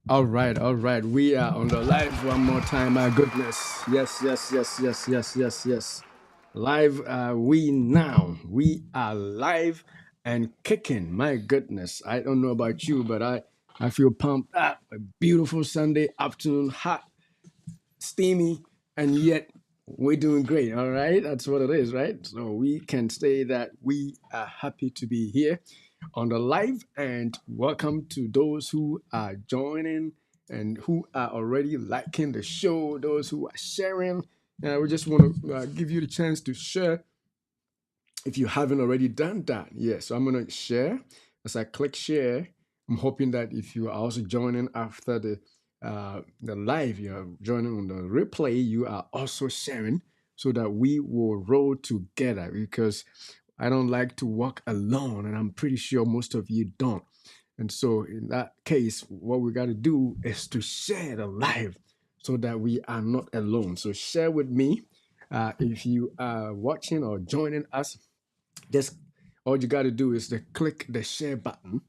All right. We are on the live one more time. My goodness. Yes. Live we now. We are live and kicking. My goodness. I don't know about you, but I feel pumped up. A beautiful Sunday afternoon, hot, steamy, and yet we're doing great. All right. That's what it is, right? So we can say that we are happy to be here on the live, and welcome to those who are joining and who are already liking the show, those who are sharing. We just want to give you the chance to share if you haven't already done that. Yeah, so I'm going to share. As I click share, I'm hoping that if you are also joining after the live, you're joining on the replay, you are also sharing so that we will roll together, because I don't like to walk alone, and I'm pretty sure most of you don't. And so, in that case, what we got to do is to share the live so that we are not alone. So, share with me. If you are watching or joining us, just all you got to do is to click the share button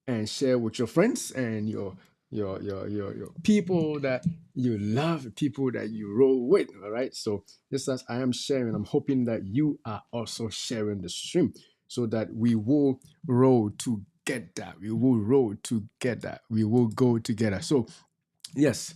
and share with your friends and your people that you love, people that you roll with. All right. So just as I am sharing, I'm hoping that you are also sharing the stream so that we will roll together. We will roll together. We will go together. So yes,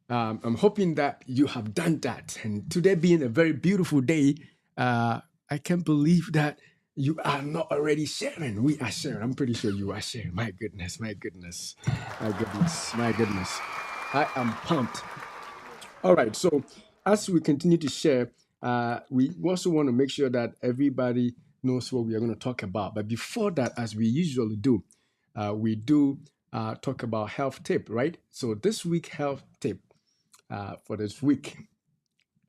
I'm hoping that you have done that. And today being a very beautiful day, I can't believe that you are not already sharing. We are sharing. I'm pretty sure you are sharing. My goodness, my goodness, my goodness, my goodness. I am pumped. All right. So as we continue to share, we also want to make sure that everybody knows what we are going to talk about. But before that, as we usually do, we do talk about health tip, right? So this week health tip for this week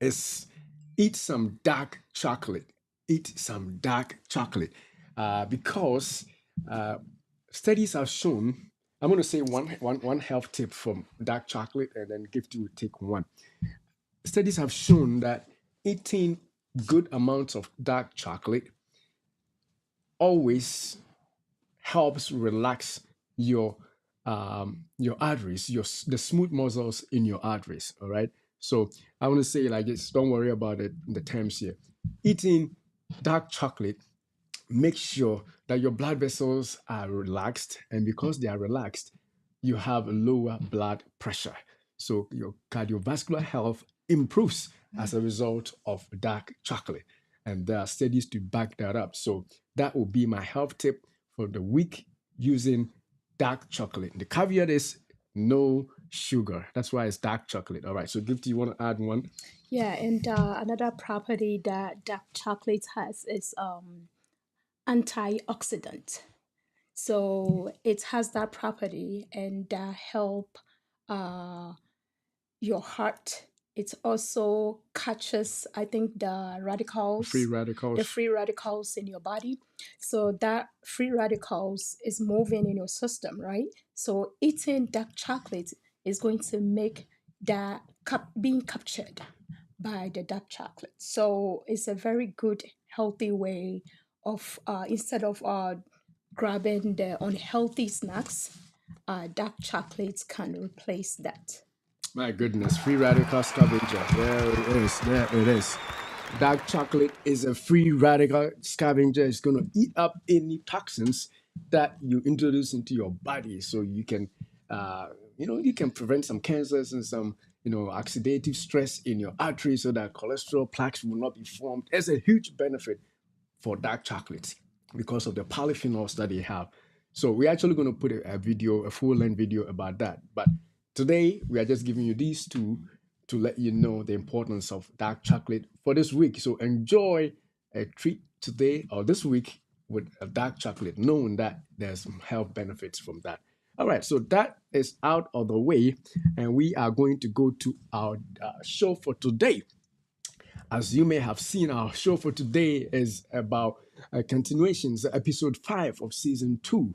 is eat some dark chocolate. Eat some dark chocolate because uh, studies have shown. I'm going to say one health tip from dark chocolate, and then give you take one. Studies have shown that eating good amounts of dark chocolate always helps relax your arteries, the smooth muscles in your arteries. All right. So I want to say like this. Don't worry about it. The terms here. Eating dark chocolate, make sure that your blood vessels are relaxed, and because they are relaxed, you have a lower blood pressure. So your cardiovascular health improves as a result of dark chocolate. And there are studies to back that up. So that will be my health tip for the week using dark chocolate. The caveat is no sugar. That's why it's dark chocolate. All right. So, Gift, you want to add one? Yeah, and another property that dark chocolate has is antioxidant. So it has that property and that help uh, your heart. It also catches, I think, Free the radicals. free radicals in your body. So that free radicals is moving in your system, right? So eating dark chocolate is going to make that being captured by the dark chocolate. So it's a very good, healthy way of instead of grabbing the unhealthy snacks, dark chocolates can replace that. My goodness, free radical scavenger. There it is. There it is. Dark chocolate is a free radical scavenger. It's going to eat up any toxins that you introduce into your body, so you can, you can prevent some cancers and some, oxidative stress in your arteries, so that cholesterol plaques will not be formed. It's a huge benefit for dark chocolates because of the polyphenols that they have. So we're actually going to put a video, a full length video about that. But today we are just giving you these two to let you know the importance of dark chocolate for this week. So enjoy a treat today or this week with a dark chocolate, knowing that there's some health benefits from that. All right, so that is out of the way, and we are going to go to our show for today. As you may have seen, our show for today is about continuations, episode 5 of season 2.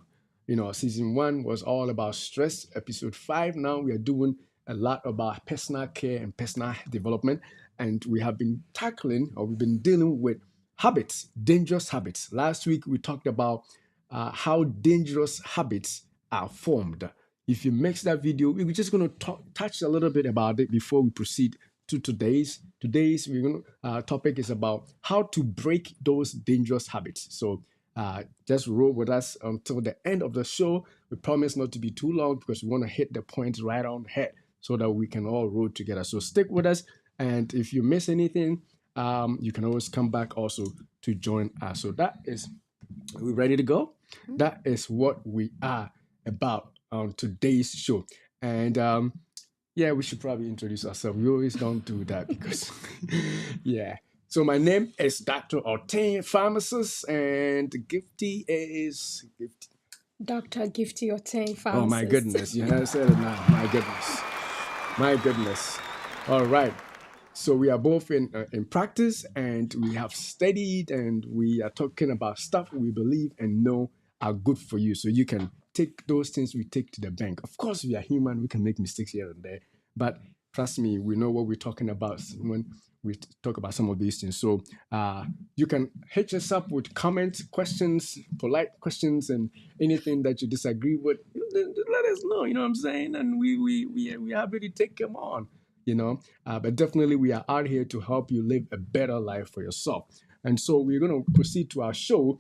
Season 1 was all about stress. Episode 5, now we are doing a lot about personal care and personal development. And we have been tackling, or we've been dealing with habits, dangerous habits. Last week, we talked about how dangerous habits are formed. If you mix that video, we're just going to touch a little bit about it before we proceed to today's we're going topic is about how to break those dangerous habits. So just roll with us until the end of the show. We promise not to be too long because we want to hit the points right on the head so that we can all roll together. So stick with us, and if you miss anything, you can always come back also to join us. So that is, are we ready to go? That is what we are about on today's show. And yeah, we should probably introduce ourselves. We always don't do that because, yeah. So my name is Dr. Ortain, pharmacist, and Gifty is Gifty. Dr. Gifty Oteng, Oh my pharmacist. goodness, you have said it now. My goodness, my goodness. All right. So we are both in practice, and we have studied, and we are talking about stuff we believe and know are good for you. So you can take those things we take to the bank. Of course, we are human; we can make mistakes here and there, but trust me, we know what we're talking about when we talk about some of these things. So you can hit us up with comments, questions, polite questions, and anything that you disagree with. Let us know. You know what I'm saying? And we are happy to take them on. But definitely we are out here to help you live a better life for yourself. And so we're going to proceed to our show,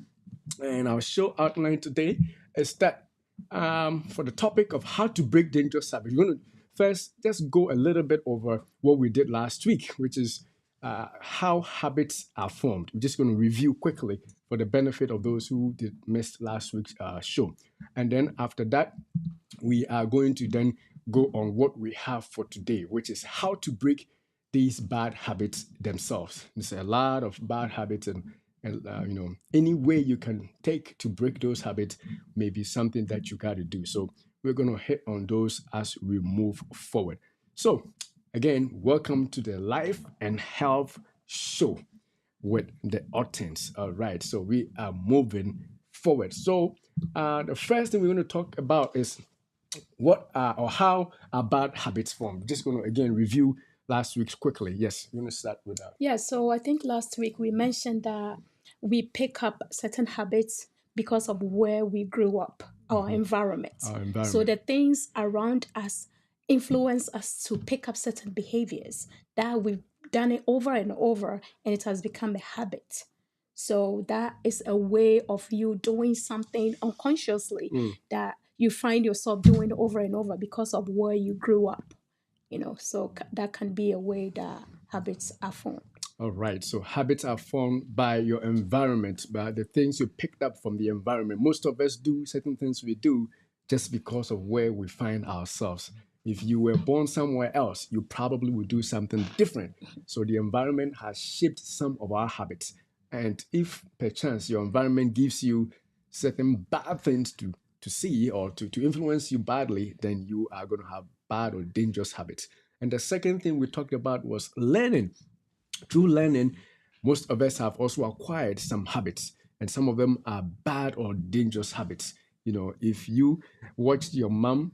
and our show outline today is that for the topic of how to break dangerous habits, we're going to first just go a little bit over what we did last week, which is how habits are formed. We're just going to review quickly for the benefit of those who did miss last week's show. And then after that, we are going to then go on what we have for today, which is how to break these bad habits themselves. There's a lot of bad habits, and any way you can take to break those habits may be something that you got to do. So we're going to hit on those as we move forward. So again, welcome to the Life and Health Show with the Ottens. All right, so we are moving forward. So the first thing we're going to talk about is what are or how are bad habits formed. Just going to again review last week's quickly. Yes, you're going to start with that. Yeah, so I think last week we mentioned that we pick up certain habits because of where we grew up, our environment. Our So environment. the things around us influence us to pick up certain behaviors that we've done it over and over, and it has become a habit. So that is a way of you doing something unconsciously that you find yourself doing over and over because of where you grew up. So that can be a way that habits are formed. All right. So habits are formed by your environment, by the things you picked up from the environment. Most of us do certain things we do just because of where we find ourselves. If you were born somewhere else, you probably would do something different. So the environment has shaped some of our habits. And if perchance your environment gives you certain bad things to see or to influence you badly, then you are going to have bad or dangerous habits. And the second thing we talked about was learning. Through learning, most of us have also acquired some habits, and some of them are bad or dangerous habits. If you watched your mom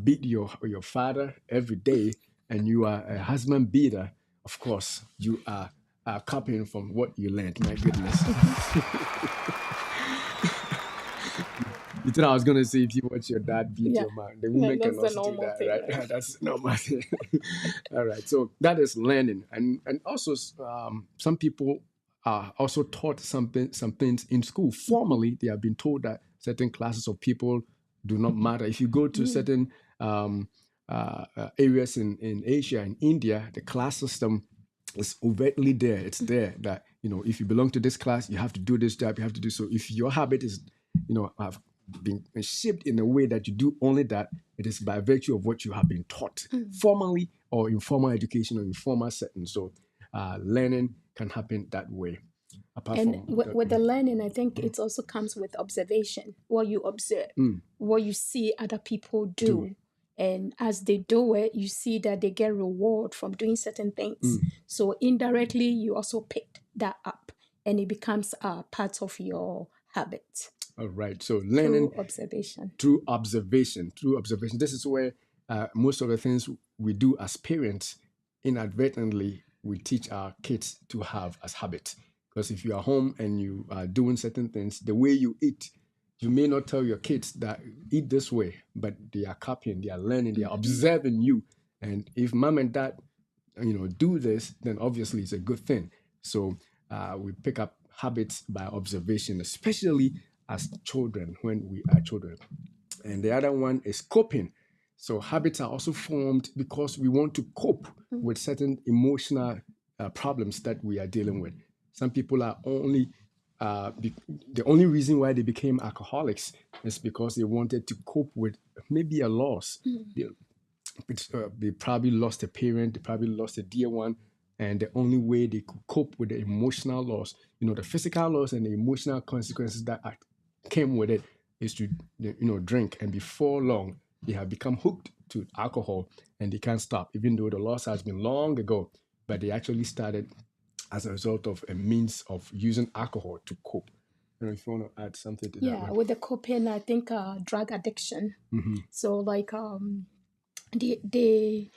beat your father every day, and you are a husband beater, of course you are copying from what you learned. My goodness. You thought I was gonna say if you watch your dad beat Yeah, your mom, the yeah, women can that's the also do normal that, thing, right? right? That's normal. All right, so that is learning, and also some people are also taught some things in school. Formally, they have been told that certain classes of people do not matter. If you go to certain areas in Asia and India, the class system is overtly there. It's there that if you belong to this class, you have to do this job. You have to do so. If your habit is, have been shaped in a way that you do only that, it is by virtue of what you have been taught formally or in formal education or in formal settings. So learning can happen that way. Apart And from with the learning, I think it also comes with observation. What you observe, what you see other people do, do, and as they do it, you see that they get reward from doing certain things. So indirectly, you also pick that up, and it becomes a part of your habit all right. So learning through observation. through observation. Through observation. This is where most of the things we do as parents inadvertently we teach our kids to have as habits. Because if you are home and you are doing certain things, the way you eat You may not tell your kids that eat this way, but they are copying, they are learning, they are observing you. And if mom and dad, do this, then obviously it's a good thing. So we pick up habits by observation, especially as children when we are children. And the other one is coping. So habits are also formed because we want to cope with certain emotional problems that we are dealing with. Some people are only the only reason why they became alcoholics is because they wanted to cope with maybe a loss. They, they probably lost a parent, they probably lost a dear one, and the only way they could cope with the emotional loss, the physical loss and the emotional consequences that came with it, is to drink. And before long, they have become hooked to alcohol and they can't stop, even though the loss has been long ago. But they actually started as a result of a means of using alcohol to cope. I don't know if you want to add something to that Yeah, one. with the coping, I think drug addiction. So like they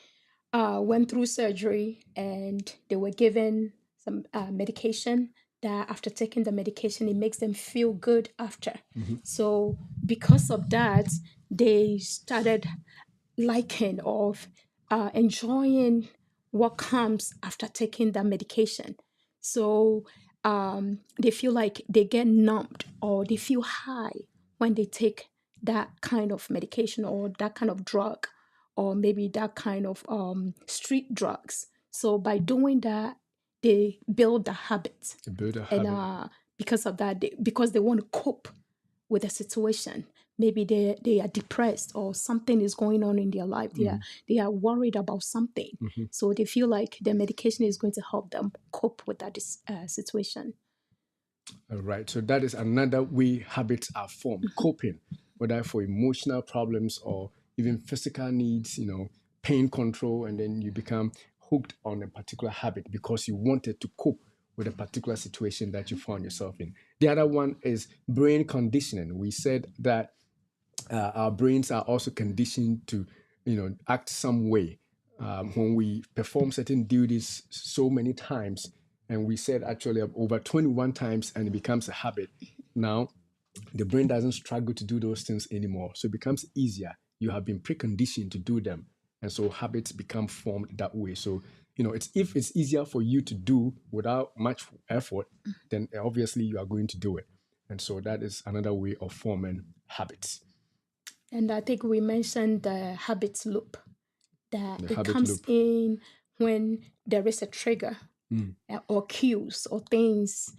went through surgery and they were given some medication that after taking the medication it makes them feel good after. So because of that, they started liking of enjoying what comes after taking the medication. So they feel like they get numbed or they feel high when they take that kind of medication or that kind of drug or maybe that kind of street drugs. So by doing that, they build the habit. To build a And habit. because of that, because they want to cope with a situation, maybe they are depressed or something is going on in their life, they are worried about something, so they feel like the medication is going to help them cope with that situation. All right. So that is another way habits are formed, coping, whether for emotional problems or even physical needs, pain control, and then you become hooked on a particular habit because you wanted to cope with a particular situation that you found yourself in. The other one is brain conditioning. We said that our brains are also conditioned to, act some way when we perform certain duties so many times. And we said actually over 21 times, and it becomes a habit. Now, the brain doesn't struggle to do those things anymore. So it becomes easier. You have been preconditioned to do them. And so habits become formed that way. So, if it's easier for you to do without much effort, then obviously you are going to do it. And so that is another way of forming habits. And I think we mentioned the habits loop, that The it habit comes loop. in when there is a trigger or cues or things,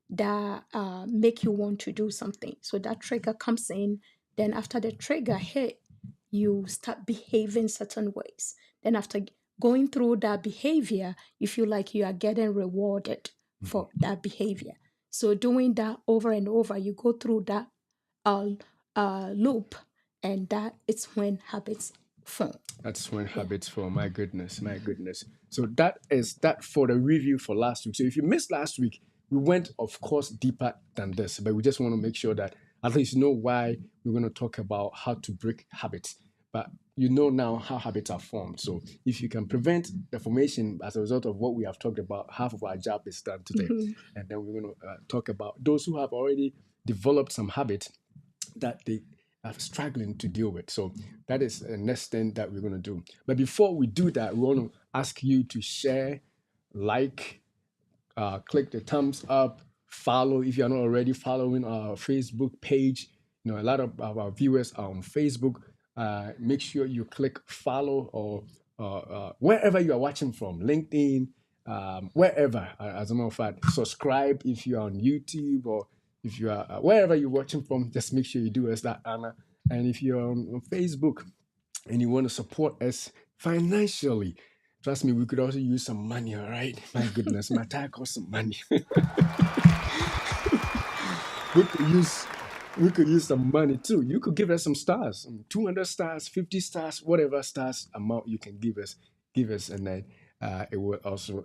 that make you want to do something. So that trigger comes in. Then after the trigger hit, you start behaving certain ways. Then after going through that behavior, you feel like you are getting rewarded for that behavior. So doing that over and over, you go through that uh, loop, and that is when habits form. That's when Yeah. habits form. My goodness, my goodness. So that is that for the review for last week. So if you missed last week, we went, of course, deeper than this, but we just want to make sure that at least you know why we're going to talk about how to break habits. But you know now how habits are formed. So if you can prevent the formation as a result of what we have talked about, half of our job is done today. And then we're going to talk about those who have already developed some habits that they are struggling to deal with. So that is the next thing that we're going to do. But before we do that, we want to ask you to share, like, click the thumbs up, follow if you're not already following our Facebook page. A lot of our viewers are on Facebook. Make sure you click follow or wherever you are watching from, LinkedIn, wherever. As a matter of fact, subscribe if you're on YouTube or if you are wherever you're watching from. Just make sure you do as that, Anna. And if you're on Facebook and you want to support us financially, trust me, we could also use some money, all right? My goodness, my tire costs some money. we could use we could use some money too. You could give us some stars, 200 stars, 50 stars, whatever stars amount you can give us, and then it will also.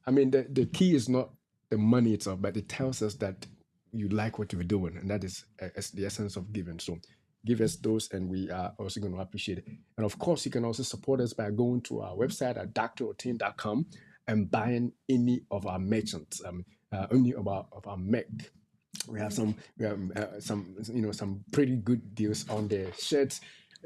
I mean, the key is not the money itself, but it tells us that you like what you're doing, and that is the essence of giving. So give us those, and we are also going to appreciate it. And of course, you can also support us by going to our website at DrOteng.com and buying any of our merchants, any of our merch We have some some pretty good deals on the shirts,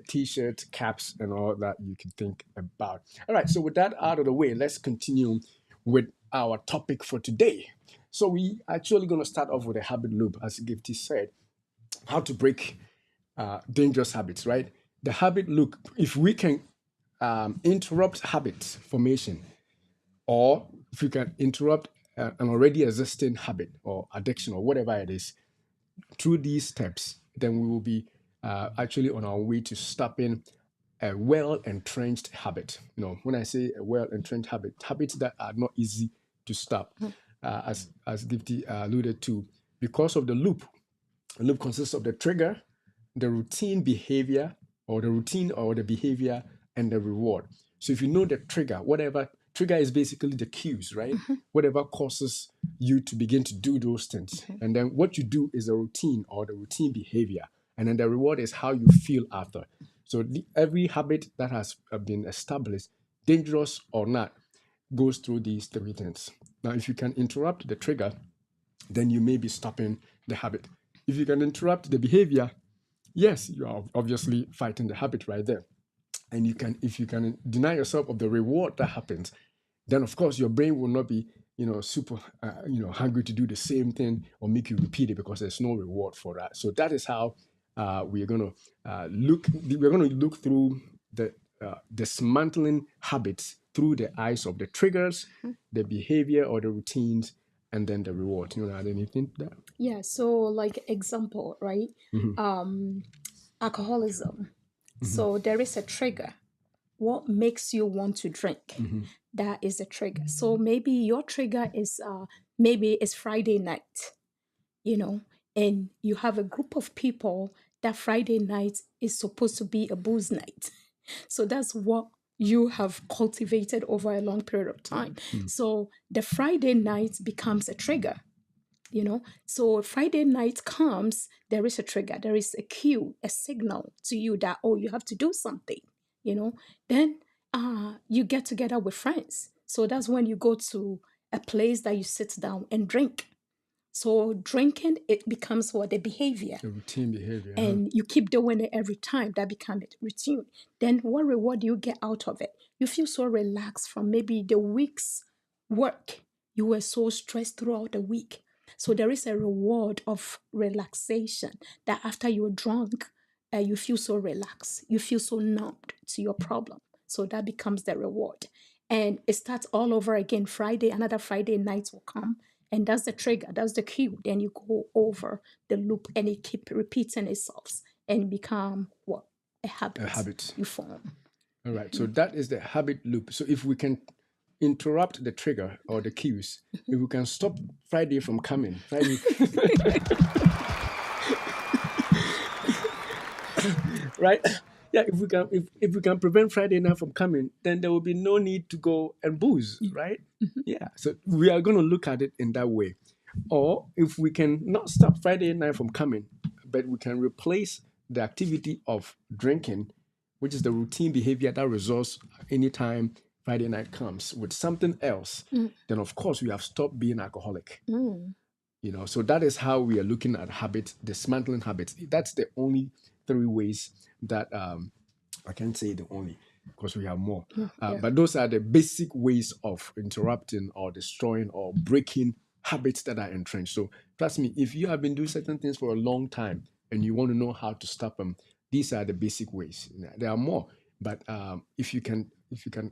t-shirts, caps, and all that you can think about. All right, so with that out of the way, let's continue with our topic for today. So we actually going to start off with a habit loop, as Gifty said, how to break dangerous habits, right? The habit loop, if we can interrupt habit formation, or if we can interrupt an already existing habit or addiction or whatever it is, through these steps, then we will be actually on our way to stopping a well entrenched habit. When I say a well entrenched habit, habits that are not easy to stop, as Gifty alluded to, because of the loop. The loop consists of the trigger, the routine behavior, or the routine or the behavior, and the reward. So if you know the trigger, whatever trigger is basically the cues, right? Whatever causes you to begin to do those things. And then what you do is a routine or the routine behavior. And then the reward is how you feel after. So every habit that has been established, dangerous or not, goes through these three things. Now, if you can interrupt the trigger, then you may be stopping the habit. If you can interrupt the behavior, yes, you are obviously fighting the habit right there. And if you can deny yourself of the reward that happens, then of course your brain will not be, super, hungry to do the same thing or make you repeat it because there's no reward for that. So that is how we're going to look. We're going to look through the dismantling habits through the eyes of the triggers, the behavior or the routines, and then the reward. You want to add anything to that? Yeah, so like example, right? Um, Alcoholism. So there is a trigger. What makes you want to drink? That is a trigger. So maybe your trigger is maybe it's Friday night, you know, and you have a group of people that Friday night is supposed to be a booze night. So that's what you have cultivated over a long period of time. So the Friday night becomes a trigger, so Friday night comes, there is a trigger, there is a cue, a signal to you that, oh, you have to do something, then you get together with friends. So that's when you go to a place that you sit down and drink. So drinking, it becomes what? The behavior. The routine behavior. And you keep doing it every time. That becomes a routine. Then what reward do you get out of it? You feel so relaxed from maybe the week's work. You were so stressed throughout the week. So there is a reward of relaxation that after you're drunk, you feel so relaxed. You feel so numbed to your problem. So that becomes the reward. And it starts all over again. Friday, another Friday night will come. And that's the trigger, that's the cue. Then you go over the loop and it keep repeating itself and become what? A habit. A habit. You form. All right. So that is the habit loop. So if we can interrupt the trigger or the cues, if we can stop Friday from coming, Friday. Right? Yeah, if we can prevent Friday night from coming, then there will be no need to go and booze, right? Yeah. So we are going to look at it in that way. Or if we can not stop Friday night from coming, but we can replace the activity of drinking, which is the routine behavior that results anytime Friday night comes, with something else, then of course we have stopped being alcoholic. So that is how we are looking at habits, dismantling habits. That's the only three ways that I can't say the only, because we have more. But those are the basic ways of interrupting or destroying or breaking habits that are entrenched. So trust me, if you have been doing certain things for a long time and you want to know how to stop them, these are the basic ways. There are more, but if you can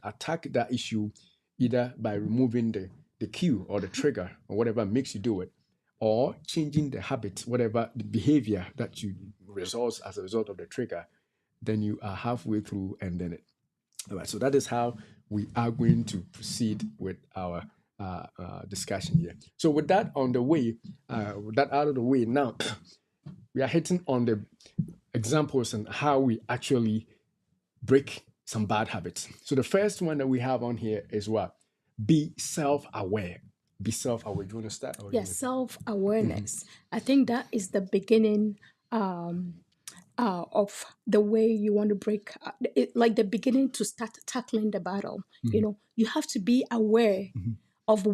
attack that issue either by removing the cue or the trigger or whatever makes you do it, or changing the habit, whatever the behavior that you results as a result of the trigger, then you are halfway through and then it. All right, so that is how we are going to proceed with our discussion here. So with that on the way, with that out of the way, now we are hitting on the examples and how we actually break some bad habits. So the first one that we have on here is what? Be self-aware. Be self-aware. Do you want to start? Yes, self-awareness. I think that is the beginning of the way you want to break, like the beginning to start tackling the battle. You have to be aware of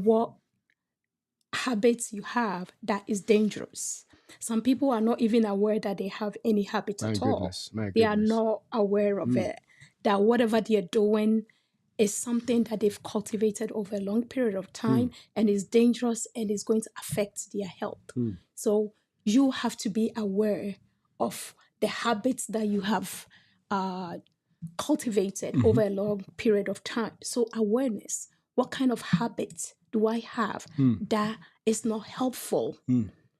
habits you have that is dangerous. Some people are not even aware that they have any habit My at all. goodness. My They are goodness. not aware of it. That whatever they're doing is something that they've cultivated over a long period of time and is dangerous and is going to affect their health. So you have to be aware of the habits that you have cultivated over a long period of time. So awareness, what kind of habits do I have that is not helpful?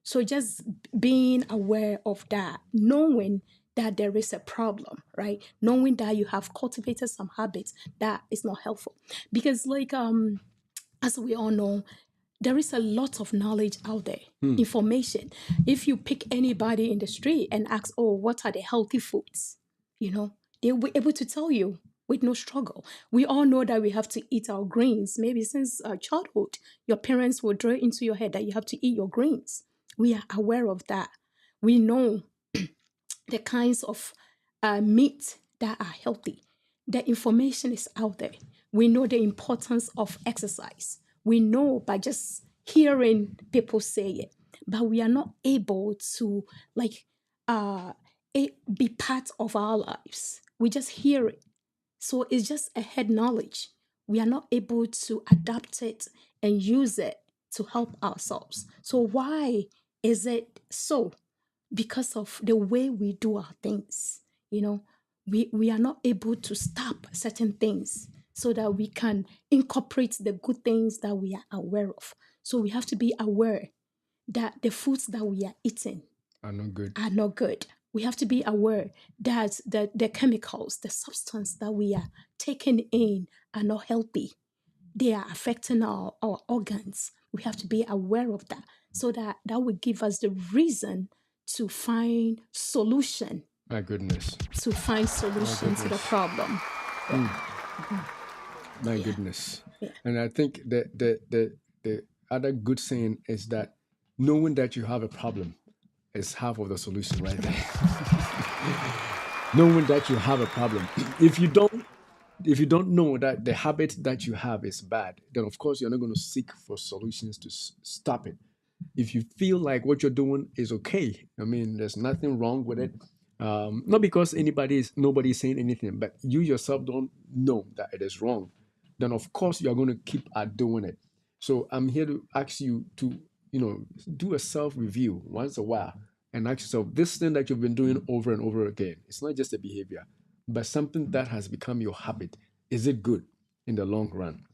So just being aware of that, knowing that there is a problem, right? Knowing that you have cultivated some habits that is not helpful. Because as we all know, there is a lot of knowledge out there, information. If you pick anybody in the street and ask, oh, what are the healthy foods? They'll be able to tell you with no struggle. We all know that we have to eat our greens. Maybe since childhood, your parents will draw into your head that you have to eat your greens. We are aware of that. We know the kinds of meat that are healthy. The information is out there. We know the importance of exercise. We know by just hearing people say it, but we are not able to it be part of our lives. We just hear it. So it's just a head knowledge. We are not able to adapt it and use it to help ourselves. So why is it so? Because of the way we do our things. We are not able to stop certain things so that we can incorporate the good things that we are aware of. So we have to be aware that the foods that we are eating Are not good. are not good. We have to be aware that the chemicals, the substance that we are taking in are not healthy. They are affecting our organs. We have to be aware of that so that will give us the reason to find solution, My goodness. to find solution to the Goodness. problem. Yeah. My Yeah. goodness. Yeah. And I think the other good saying is that knowing that you have a problem is half of the solution right there. Knowing that you have a problem. If you don't know that the habit that you have is bad, then of course you're not going to seek for solutions to stop it. If you feel like what you're doing is okay, I mean, there's nothing wrong with it. Not because nobody is saying anything, but you yourself don't know that it is wrong. Then of course you're going to keep at doing it. So I'm here to ask you to, do a self review once a while and ask yourself this thing that you've been doing over and over again. It's not just a behavior, but something that has become your habit. Is it good in the long run?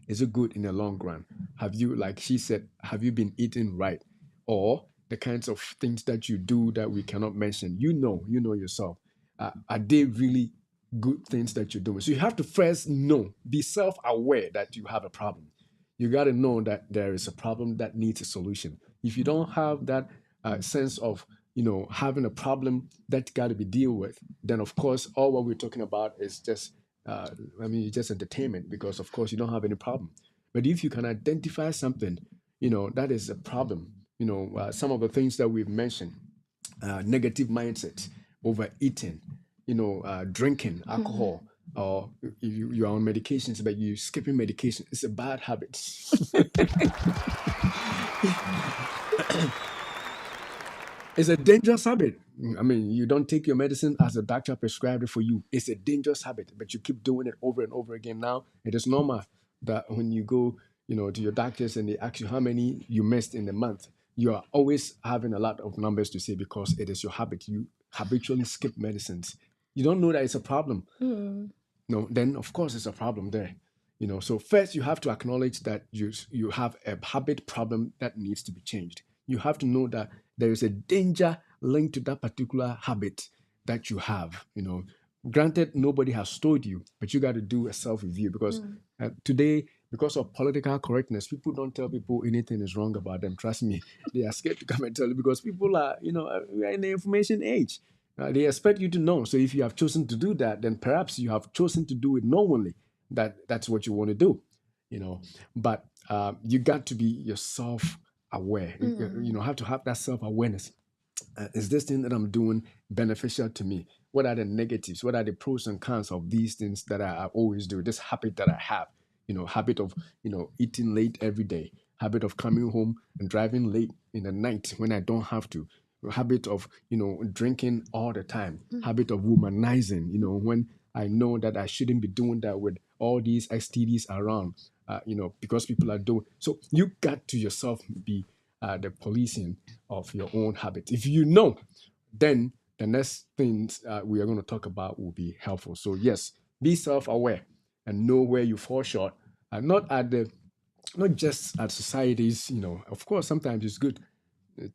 Is it good in the long run? Have you, like she said, have you been eating right? Or the kinds of things that you do that we cannot mention, you know yourself. Are they really good things that you're doing? So you have to first be self-aware that you have a problem. You got to know that there is a problem that needs a solution. If you don't have that sense of having a problem that got to be dealt with, then of course all what we're talking about is just just entertainment, because of course you don't have any problem. But if you can identify something, that is a problem. Some of the things that we've mentioned, negative mindset, overeating, drinking alcohol, or you are on medications but you skipping medication. It's a bad habit. It's a dangerous habit. I mean, you don't take your medicine as a doctor prescribed it for you. It's a dangerous habit, but you keep doing it over and over again. Now, it is normal that when you go, to your doctors and they ask you how many you missed in a month, you are always having a lot of numbers to say because it is your habit. You habitually skip medicines. You don't know that it's a problem. No, then of course it's a problem there. So first you have to acknowledge that you have a habit problem that needs to be changed. You have to know that there is a danger linked to that particular habit that you have. Granted, nobody has told you, but you got to do a self review because today, because of political correctness, people don't tell people anything is wrong about them. Trust me, they are scared to come and tell you because people are, we are in the information age. They expect you to know. So if you have chosen to do that, then perhaps you have chosen to do it knowingly. That's what you want to do, But you got to be yourself aware. You have to have that self awareness. Is this thing that I'm doing beneficial to me? What are the negatives? What are the pros and cons of these things that I always do? This habit that I have, habit of eating late every day. habit of coming home and driving late in the night when I don't have to, habit of, drinking all the time, habit of womanizing, when I know that I shouldn't be doing that with all these STDs around, because people are doing. So you got to yourself be the policing of your own habits. If you know, then the next things we are going to talk about will be helpful. So yes, be self-aware and know where you fall short, and not just at society's. Of course, sometimes it's good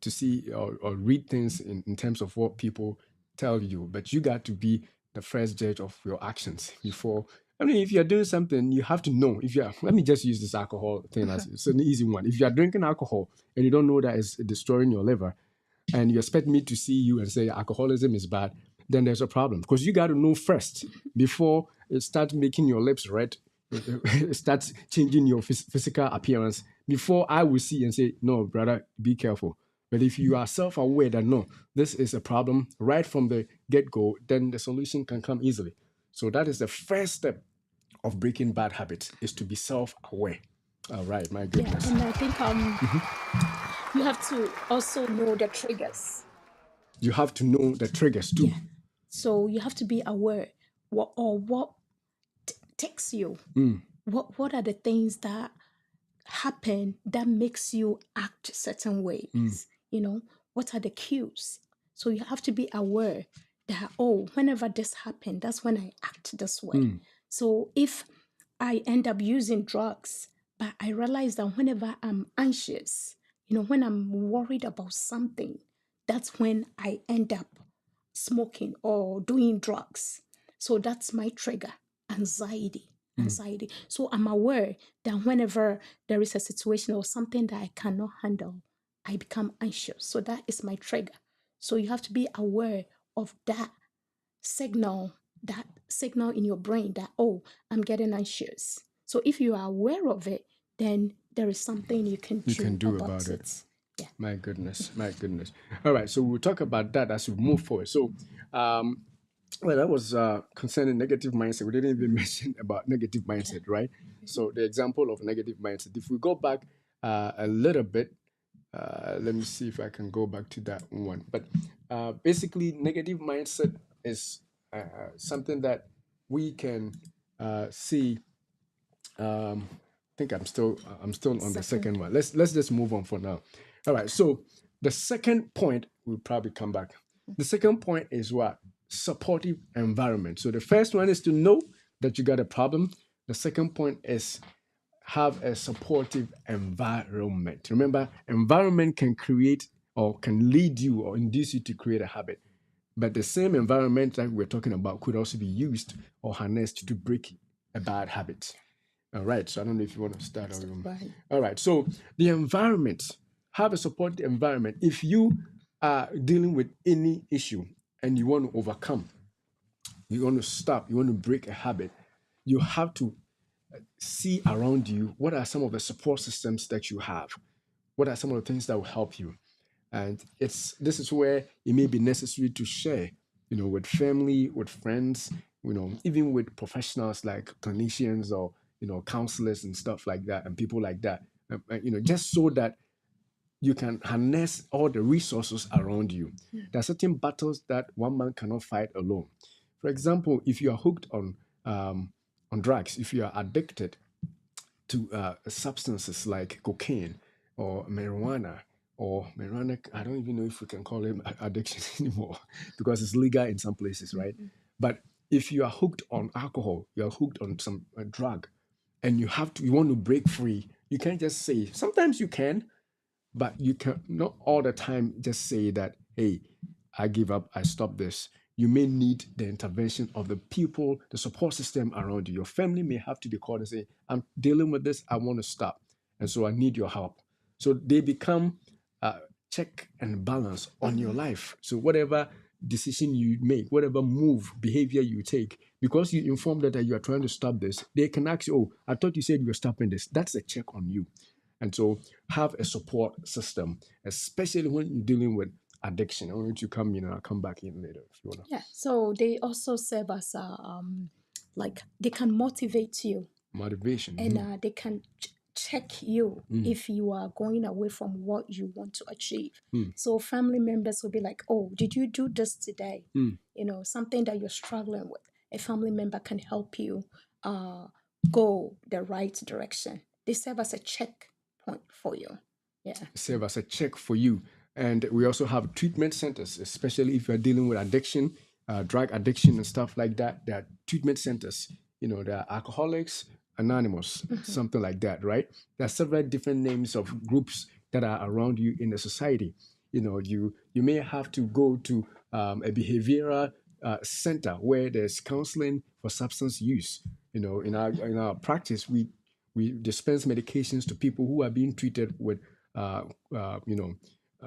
to see or read things in terms of what people tell you, but you got to be the first judge of your actions before. I mean, if you're doing something, you have to know. If you're, let me just use this alcohol thing as it's an easy one. If you're drinking alcohol and you don't know that it's destroying your liver, and you expect me to see you and say alcoholism is bad, then there's a problem, because you got to know first before it starts making your lips red, it starts changing your physical appearance. Before I will see and say, no, brother, be careful. But if you are self-aware that no, this is a problem right from the get-go, then the solution can come easily. So that is the first step of breaking bad habits, is to be self-aware. All right, my Yeah, goodness. and I think you have to also know the triggers. You have to know the triggers too. Yeah. So you have to be aware what takes you. What are the things that happen that makes you act certain ways? What are the cues? So you have to be aware that, oh, whenever this happened, that's when I act this way. So if I end up using drugs, but I realize that whenever I'm anxious, when I'm worried about something, that's when I end up smoking or doing drugs. So that's my trigger, anxiety. Anxiety. So I'm aware that whenever there is a situation or something that I cannot handle, I become anxious. So that is my trigger. So you have to be aware of signal, that signal in your brain that, oh, I'm getting anxious. So if you are aware of it, then there is something you can You can do do about about it. it. Yeah. My goodness, my goodness. All right, so we'll talk about that as we move forward. So, well, that was concerning negative mindset. We didn't even mention about negative mindset, right? So, the example of negative mindset. If we go back a little bit, let me see if I can go back to that one. But basically, negative mindset is something that we can see. I think I'm still on the Second. second one. Let's just move on for now. All right. So the second point, we'll probably come back. The second point is what? Supportive environment. So the first one is to know that you got a problem. The second point is have a supportive environment. Remember, environment can create or can lead you or induce you to create a habit. But the same environment that we're talking about could also be used or harnessed to break a bad habit. All right. So I don't know if you want to start or Right. all right. So the environment, have a supportive environment. If you are dealing with any issue and you want to overcome, you want to stop, you want to break a habit, you have to see around you what are some of the support systems that you have. What are some of the things that will help you? And this is where it may be necessary to share, with family, with friends, even with professionals like clinicians or counselors and stuff like that, and people like that. Just so that you can harness all the resources around you. There are certain battles that one man cannot fight alone. For example, if you are hooked on drugs, if you are addicted to substances like cocaine or marijuana, I don't even know if we can call it addiction anymore because it's legal in some places, right? But if you are hooked on alcohol, you are hooked on some drug, and you want to break free, you can't just say. Sometimes you can, but you can not all the time just say that, hey, I give up, I stop this. You may need the intervention of the people, the support system around you. Your family may have to be called and say, I'm dealing with this, I want to stop. And so I need your help. So they become check and balance on your life. So whatever decision you make, whatever move, behavior you take, because you inform them that you are trying to stop this, they can ask you, oh, I thought you said you were stopping this. That's a check on you. And so have a support system, especially when you're dealing with addiction. I want you to come in and I'll come back in later if you want to. Yeah. So they also serve as like they can motivate you, Motivation. and they can check you if you are going away from what you want to achieve. Mm. So family members will be like, oh, did you do this today? Mm. Something that you're struggling with. A family member can help you uh, go the right direction. They serve as a checkpoint for you. Yeah. Serve as a check for you. And we also have treatment centers, especially if you're dealing with addiction, drug addiction, and stuff like that. There are treatment centers. There are Alcoholics Anonymous, something like that, right? There are several different names of groups that are around you in the society. You may have to go to a behavioral center where there's counseling for substance use. In our practice, we dispense medications to people who are being treated with uh,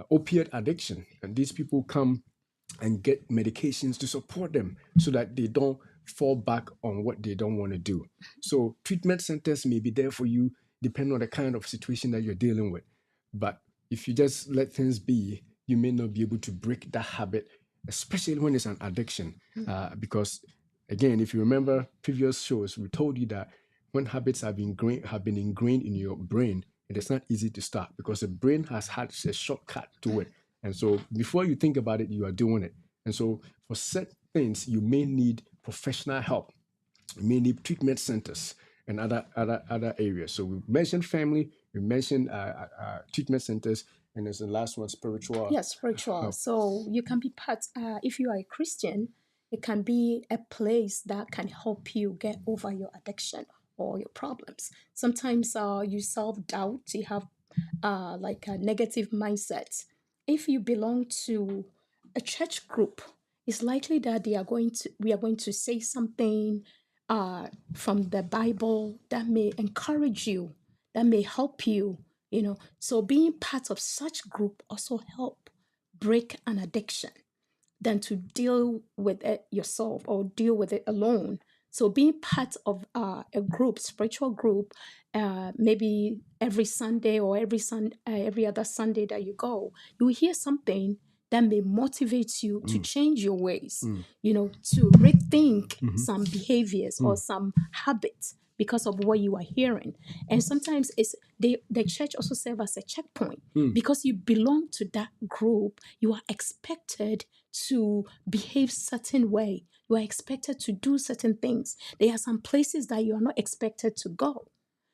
opiate addiction, and these people come and get medications to support them so that they don't fall back on what they don't want to do. So treatment centers may be there for you depending on the kind of situation that you're dealing with. But if you just let things be, you may not be able to break that habit, especially when it's an addiction. Because again, if you remember previous shows, we told you that when habits have been ingrained in your brain, it is not easy to stop because the brain has had a shortcut to it. And so before you think about it, you are doing it. And so for certain things, you may need professional help. You may need treatment centers and other areas. So we mentioned family, we mentioned treatment centers, and there's the last one, spiritual Yes, spiritual. help. So you can be part, if you are a Christian, it can be a place that can help you get over your addiction or your problems. Sometimes you self doubt, you have like a negative mindset. If you belong to a church group, it's likely that we are going to say something from the Bible that may encourage you, that may help you. So being part of such group also help break an addiction than to deal with it yourself or deal with it alone. So being part of a group, spiritual group, maybe every Sunday or every other Sunday that you go, you will hear something that may motivate you to change your ways, to rethink some behaviors or some habits because of what you are hearing. And sometimes the church also serve as a checkpoint because you belong to that group. You are expected to behave certain way. You are expected to do certain things. There are some places that you are not expected to go.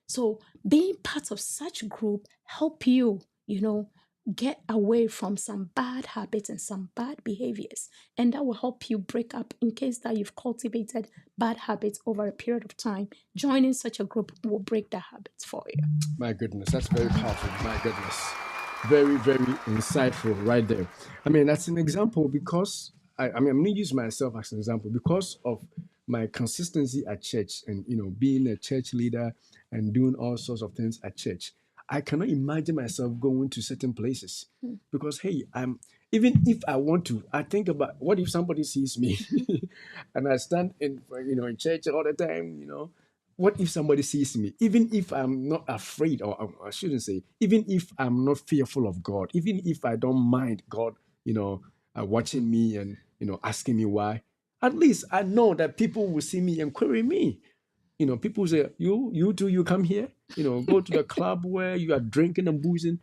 So being part of such group help you, get away from some bad habits and some bad behaviors. And that will help you break up in case that you've cultivated bad habits over a period of time. Joining such a group will break the habits for you. My goodness, that's very powerful. My goodness. Very, very insightful right there. I mean, that's an example because I'm going to use myself as an example because of my consistency at church and, being a church leader and doing all sorts of things at church. I cannot imagine myself going to certain places because, hey, even if I want to, I think about what if somebody sees me and I stand in church all the time. What if somebody sees me? Even if I'm not afraid, or I shouldn't say, even if I'm not fearful of God, even if I don't mind God, watching me and asking me why, at least I know that people will see me and query me. People say, you do, you come here, go to the club where you are drinking and boozing.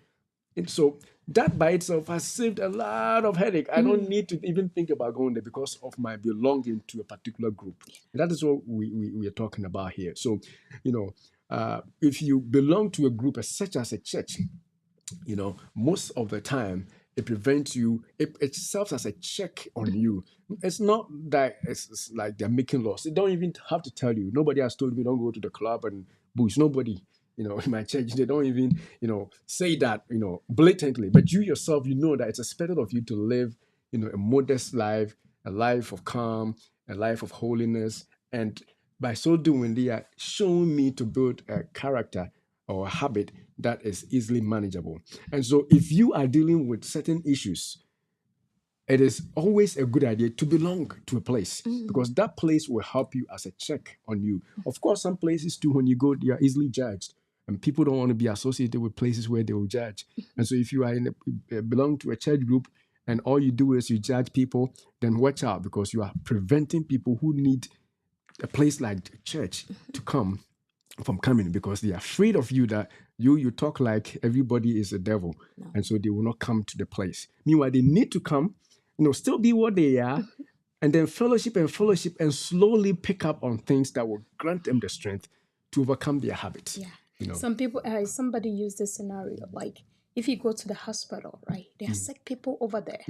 And so that by itself has saved a lot of headache. I don't need to even think about going there because of my belonging to a particular group. And that is what we are talking about here. So, if you belong to a group such as a church, most of the time it prevents you, it serves as a check on you. It's not that it's like they're making laws. They don't even have to tell you. Nobody has told me don't go to the club and booze. Nobody, in my church, they don't even, say that, blatantly. But you yourself, you know that it's expected of you to live, a modest life, a life of calm, a life of holiness. And by so doing, they are showing me to build a character or a habit that is easily manageable. And so if you are dealing with certain issues, it is always a good idea to belong to a place because that place will help you as a check on you. Of course, some places too, when you go, you are easily judged. And people don't want to be associated with places where they will judge. And so if you are belong to a church group and all you do is you judge people, then watch out because you are preventing people who need a place like church to come from coming because they are afraid of you that you talk like everybody is a devil, No. and so they will not come to the place. Meanwhile, they need to come, still be what they are, and then fellowship and slowly pick up on things that will grant them the strength to overcome their habits. Yeah. You know, Some people, somebody used this scenario like if you go to the hospital, right? There are sick people over there.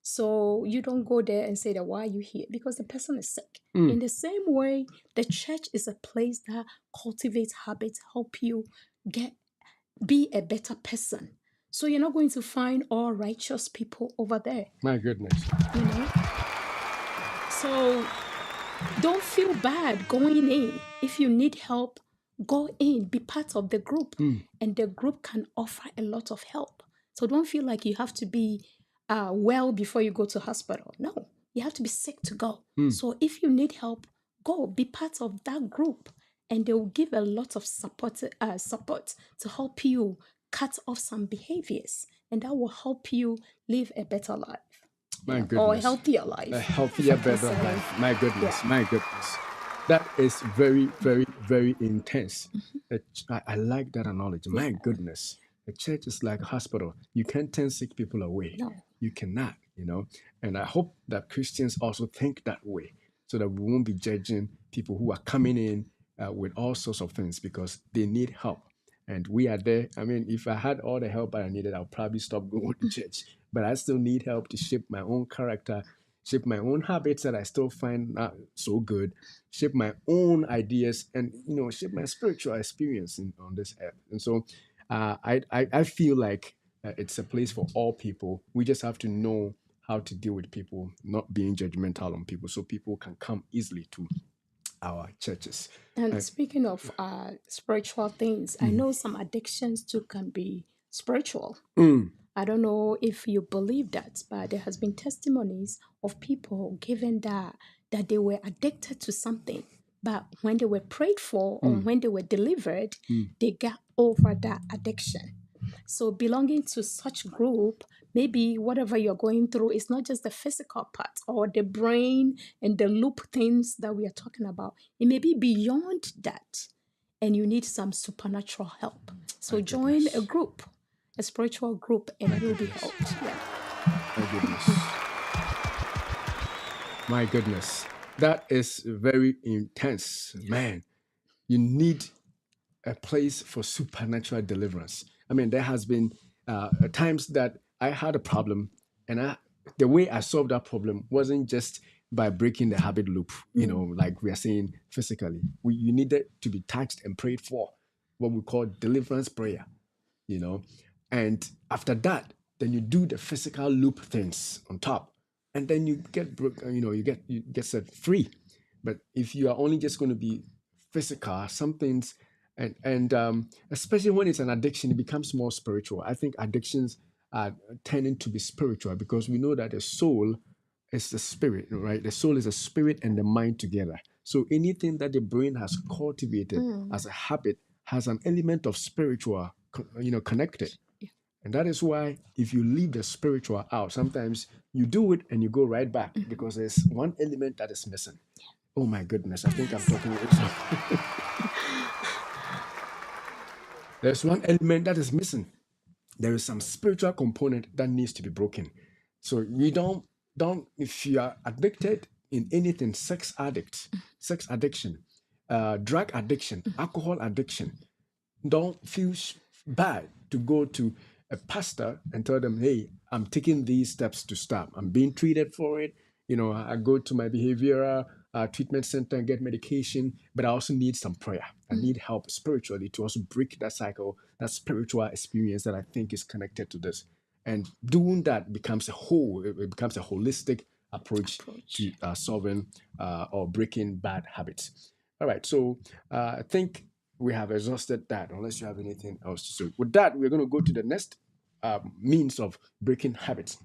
So you don't go there and say that why are you here? Because the person is sick. In the same way, the church is a place that cultivates habits, help you be a better person. So you're not going to find all righteous people over there, my goodness. you know? So don't feel bad going in. If you need help, go in, be part of the group, and the group can offer a lot of help. So don't feel like you have to be well before you go to hospital. No, you have to be sick to go. So if you need help, go be part of that group, and they will give a lot of support to help you cut off some behaviors, and that will help you live a better life. My Or a goodness. healthier life. A healthier, if I can better say. life. My goodness. Yeah. My goodness. That is very, very, very intense. I like that analogy. My goodness. The church is like a hospital. You can't turn sick people away. No. You cannot, And I hope that Christians also think that way so that we won't be judging people who are coming in with all sorts of things because they need help. And we are there. I mean, if I had all the help I needed, I'll probably stop going to church. But I still need help to shape my own character, shape my own habits that I still find not so good, shape my own ideas, and shape my spiritual experience on this earth. And so, I feel like it's a place for all people. We just have to know how to deal with people, not being judgmental on people, so people can come easily to our churches. And speaking of spiritual things, I know some addictions too can be spiritual. I don't know if you believe that, but there has been testimonies of people given that they were addicted to something, but when they were prayed for or when they were delivered, they got over that addiction. So belonging to such group, maybe whatever you're going through is not just the physical part or the brain and the loop things that we are talking about. It may be beyond that, and you need some supernatural help. So join a group, a spiritual group, and you'll be helped. Yeah. My goodness. My goodness. That is very intense. Man, you need a place for supernatural deliverance. I mean, there has been times that I had a problem, and the way I solved that problem wasn't just by breaking the habit loop, like we are saying physically. You needed to be touched and prayed for, what we call deliverance prayer, and after that, then you do the physical loop things on top, and then you get you get set free. But if you are only just going to be physical, some things, and especially when it's an addiction, it becomes more spiritual. I think addictions are tending to be spiritual because we know that the soul is the spirit, right? The soul is a spirit and the mind together. So anything that the brain has cultivated as a habit has an element of spiritual, connected. And that is why if you leave the spiritual out, sometimes you do it and you go right back because there's one element that is missing. Oh my goodness, I think I'm talking. There's one element that is missing. There is some spiritual component that needs to be broken. So you don't if you are addicted in anything, sex addiction, drug addiction, alcohol addiction, don't feel bad to go to a pastor and tell them, hey, I'm taking these steps to stop. I'm being treated for it. I go to my behavioral treatment center and get medication, but I also need some prayer. I need help spiritually to also break that cycle, that spiritual experience that I think is connected to this. And doing that becomes it becomes a holistic approach to solving or breaking bad habits. All right, so I think we have exhausted that, unless you have anything else to say. With that, we're going to go to the next means of breaking habits,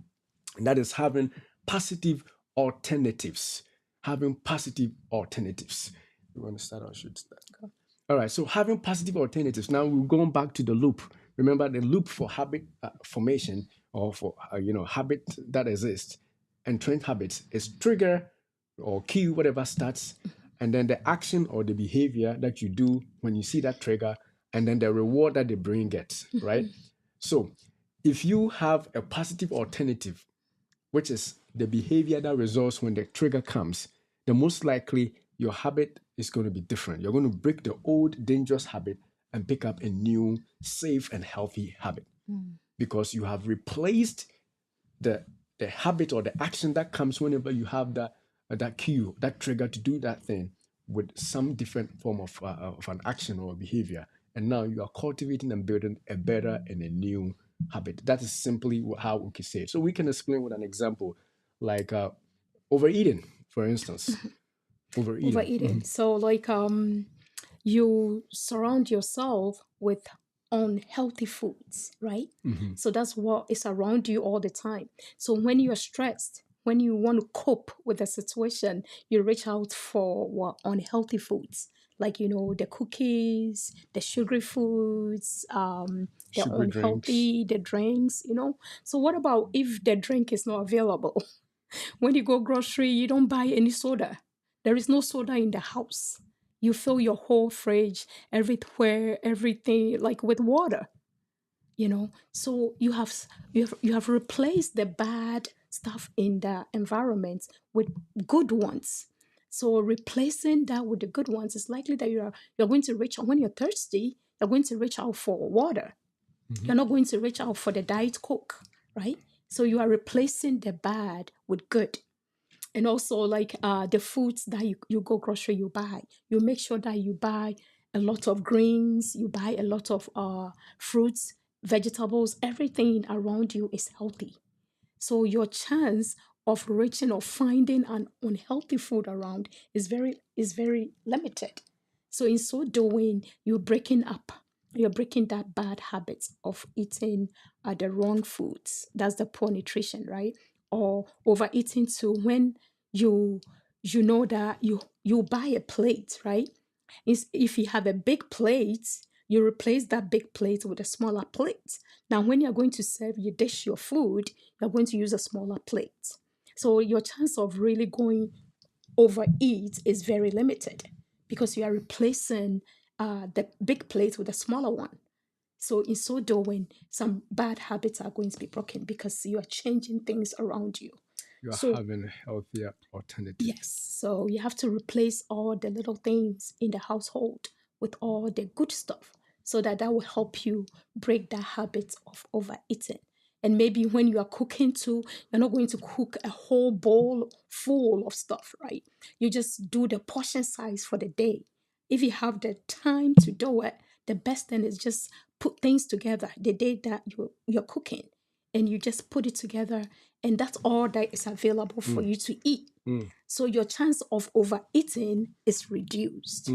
and that is having positive alternatives. Having positive alternatives. You want to start or should start? Okay. All right, so having positive alternatives. Now we're going back to the loop. Remember the loop for habit formation or for habit that exists. Entrenched habits is trigger or cue, whatever starts, and then the action or the behavior that you do when you see that trigger, and then the reward that the brain gets, right? So if you have a positive alternative, which is the behavior that results when the trigger comes, then most likely your habit is going to be different. You're going to break the old dangerous habit and pick up a new safe and healthy habit because you have replaced the the habit or the action that comes whenever you have that cue, that trigger to do that thing with some different form of an action or behavior, and now you are cultivating and building a better and a new habit. That is simply how we can say it. So we can explain with an example, like overeating, for instance. Overeating. Overeating. So like you surround yourself with unhealthy foods, right? So that's what is around you all the time. So when you're stressed, when you want to cope with the situation, you reach out for what unhealthy foods, like the cookies, the sugary foods, the Sugary drinks. unhealthy, the drinks. So what about if the drink is not available? When you go grocery, you don't buy any soda. There is no soda in the house. You fill your whole fridge, everywhere, everything like with water. So you have replaced the bad stuff in the environment with good ones. So replacing that with the good ones is likely that you're going to reach out when you're thirsty. You're going to reach out for water. You're not going to reach out for the diet coke, right? So you are replacing the bad with good. And also like the foods that you go grocery, you buy, you make sure that you buy a lot of greens, you buy a lot of fruits, vegetables, everything around you is healthy. So your chance of reaching or finding an unhealthy food around is very limited. So in so doing, you're breaking that bad habits of eating the wrong foods. That's the poor nutrition, right? Or overeating too. When you you know that you buy a plate, right? If you have a big plate, you replace that big plate with a smaller plate. Now, when you're going to serve your food, you're going to use a smaller plate. So your chance of really going overeat is very limited because you are replacing the big plate with a smaller one. So in so doing, some bad habits are going to be broken because you are changing things around you. You are So having a healthier alternative. yes, so you have to replace all the little things in the household with all the good stuff so that will help you break that habit of overeating. And maybe when you are cooking too, you're not going to cook a whole bowl full of stuff, right? You just do the portion size for the day. If you have the time to do it, the best thing is just put things together the day that you're cooking, and you just put it together, and that's all that is available for you to eat. Mm. So your chance of overeating is reduced.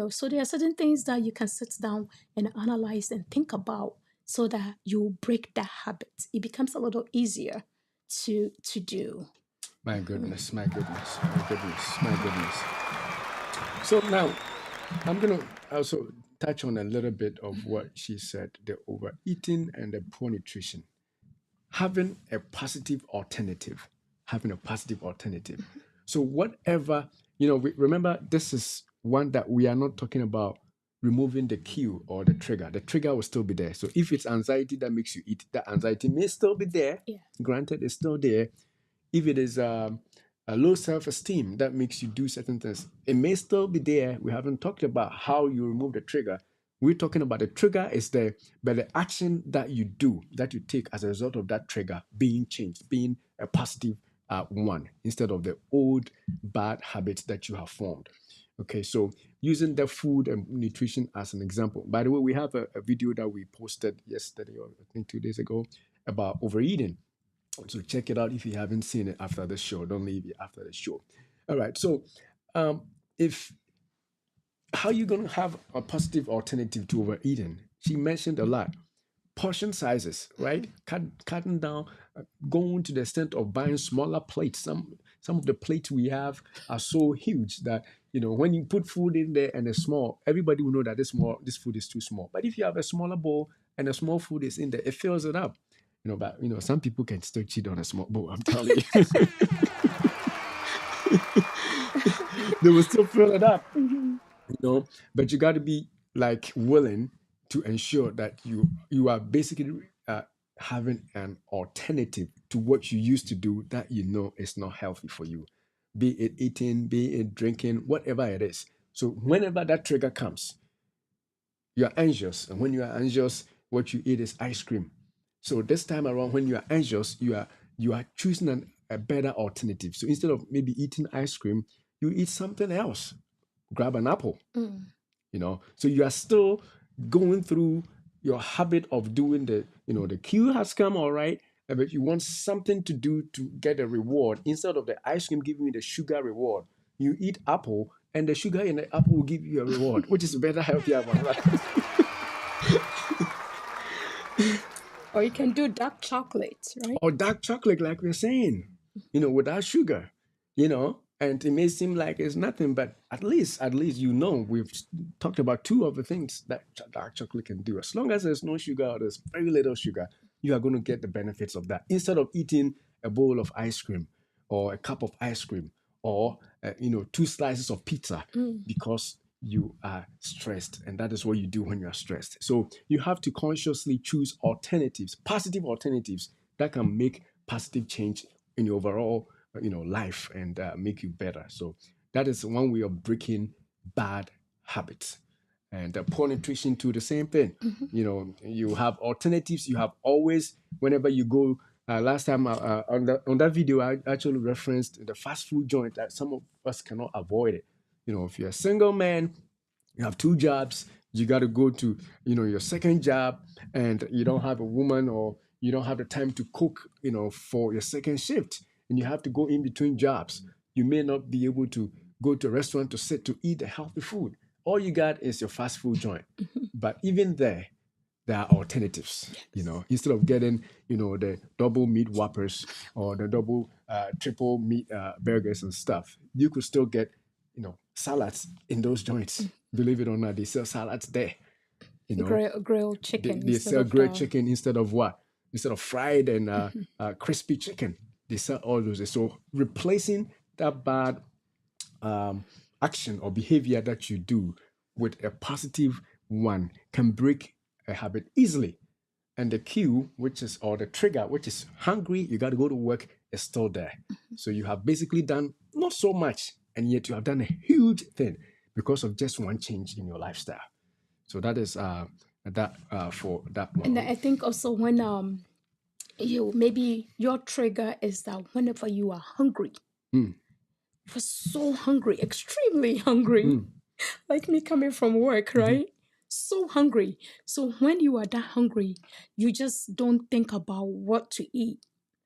So there are certain things that you can sit down and analyze and think about so that you break that habit. It becomes a little easier to do. My goodness, my goodness, my goodness, my goodness. So now I'm going to also touch on a little bit of what she said, the overeating and the poor nutrition. Having a positive alternative, having a positive alternative. So whatever, remember, this is one that we are not talking about removing the cue or the trigger. The trigger will still be there. So if it's anxiety that makes you eat, that anxiety may still be there. Yeah. Granted, it's still there. If it is a low self-esteem that makes you do certain things, it may still be there. We haven't talked about how you remove the trigger. We're talking about the trigger is there, but the action that you do, that you take as a result of that trigger being changed, being a positive one instead of the old bad habits that you have formed. Okay, so using the food and nutrition as an example. By the way, we have a video that we posted yesterday or I think 2 days ago about overeating. So check it out if you haven't seen it after the show. Don't leave it after the show. All right. So if how you gonna have a positive alternative to overeating? She mentioned a lot. Portion sizes, right? Cutting down, going to the extent of buying smaller plates. Some of the plates we have are so huge that when you put food in there and it's small, everybody will know that this food is too small. But if you have a smaller bowl and a small food is in there, it fills it up. But some people can still cheat on a small bowl. I'm telling you. They will still fill it up, Mm-hmm. you know. But you got to be like willing to ensure that you are basically having an alternative to what you used to do that you know is not healthy for you, be it eating, be it drinking, whatever it is. So whenever that trigger comes, you are anxious, and when you are anxious, what you eat is ice cream. So this time around, when you are anxious, you are choosing a better alternative. So instead of maybe eating ice cream, you eat something else. Grab an apple, Mm. so you are still going through your habit of doing the queue has come, all right, but you want something to do to get a reward. Instead of the ice cream giving you the sugar reward, you eat apple, and the sugar in the apple will give you a reward, which is a better, healthier one, right? Or you can do dark chocolate, right? Or dark chocolate, like we're saying, without sugar, and it may seem like it's nothing, but at least we've talked about two of the things that dark chocolate can do. As long as there's no sugar or there's very little sugar, you are going to get the benefits of that instead of eating a bowl of ice cream or a cup of ice cream or two slices of pizza, Mm. because you are stressed, and that is what you do when you are stressed. So you have to consciously choose alternatives, positive alternatives that can make positive change in your overall life, and make you better. So that is one way of breaking bad habits. And poor nutrition too, the same thing. Mm-hmm. You have alternatives. You have always, whenever you go, last time, on that video, I actually referenced the fast food joint that some of us cannot avoid it. If you're a single man, you have two jobs, you got to go to your second job, and you don't have a woman, or you don't have the time to cook for your second shift, and you have to go in between jobs. You may not be able to go to a restaurant to sit to eat the healthy food. All you got is your fast food joint. But even there are alternatives. Yes. Instead of getting the double meat whoppers or the double triple meat burgers and stuff, you could still get salads in those joints. Believe it or not, they sell salads there. you know Grilled they, chicken they instead sell of grilled the. chicken instead of what? Instead of fried and crispy chicken, they sell all those. So replacing that bad um, action or behavior that you do with a positive one can break a habit easily. And the cue, which is, or the trigger, which is hungry, you got to go to work, is still there. So you have basically done not so much, and yet you have done a huge thing because of just one change in your lifestyle. So that is that for that And one. I think also when you maybe your trigger is that whenever you are hungry, Mm, you're so hungry, extremely hungry, mm, like me coming from work, mhm, right? So hungry. So when you are that hungry, you just don't think about what to eat.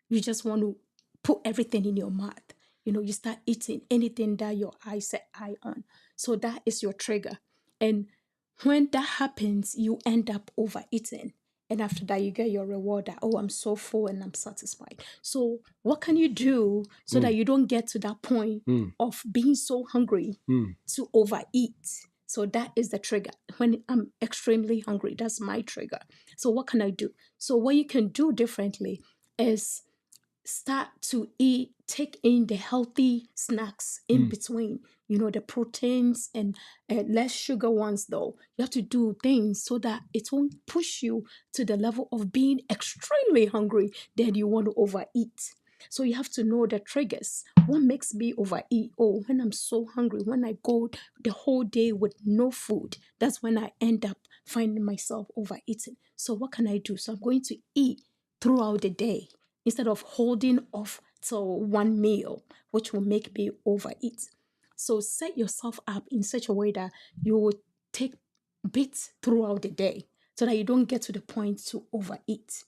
You just want to put everything in your mouth. You start eating anything that your eyes set eye on. So that is your trigger. And when that happens, you end up overeating. And after that, you get your reward that, oh, I'm so full and I'm satisfied. So, what can you do so that mm, you don't get to that point mm, of being so hungry mm, to overeat? So, that is the trigger. When I'm extremely hungry, that's my trigger. So, what can I do? So, what you can do differently is start to take in the healthy snacks in mm, between, the proteins and less sugar ones, though. You have to do things so that it won't push you to the level of being extremely hungry that you want to overeat. So you have to know the triggers. What makes me overeat? Oh, when I'm so hungry, when I go the whole day with no food, that's when I end up finding myself overeating. So what can I do? So I'm going to eat throughout the day instead of holding off till one meal, which will make me overeat. So set yourself up in such a way that you will take bits throughout the day so that you don't get to the point to overeat.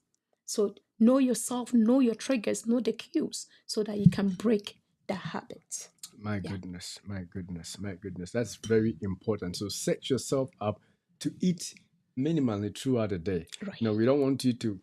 So know yourself, know your triggers, know the cues so that you can break the habit. My Yeah. goodness, my goodness, my goodness. That's very important. So set yourself up to eat minimally throughout the day. Right. Now, we don't want you to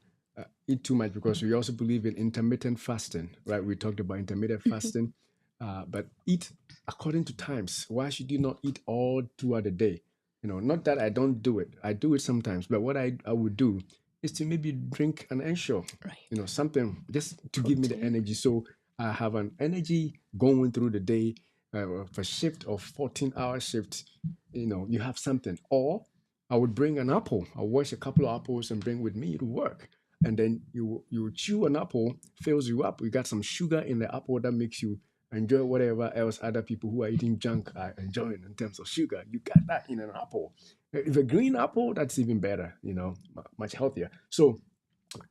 eat too much, because we also believe in intermittent fasting, right? We talked about intermittent fasting, but eat according to times. Why should you not eat all throughout the day? Not that I don't do it. I do it sometimes, but what I would do is to maybe drink an ensure, Right. something just to give me the Protein. energy. So I have an energy going through the day, of a shift of 14-hour shift, you have something. Or I would bring an apple. I'll wash a couple of apples and bring with me to work. And then you chew an apple, fills you up. You got some sugar in the apple that makes you enjoy whatever else other people who are eating junk are enjoying in terms of sugar. You got that in an apple. If a green apple, that's even better, much healthier. So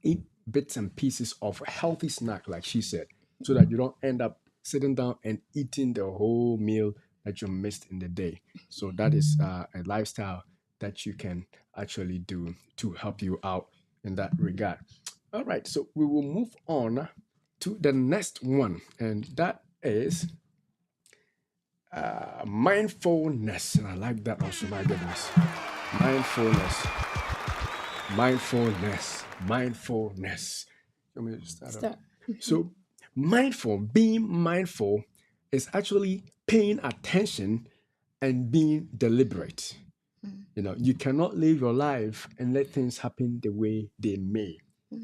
eat bits and pieces of a healthy snack, like she said, so that you don't end up sitting down and eating the whole meal that you missed in the day. So that is a lifestyle that you can actually do to help you out in that regard. All right, so we will move on to the next one, and that is mindfulness. And I like that also, my goodness. Mindfulness. Mindfulness. Let me start up. Start. So, being mindful is actually paying attention and being deliberate. You cannot live your life and let things happen the way they may.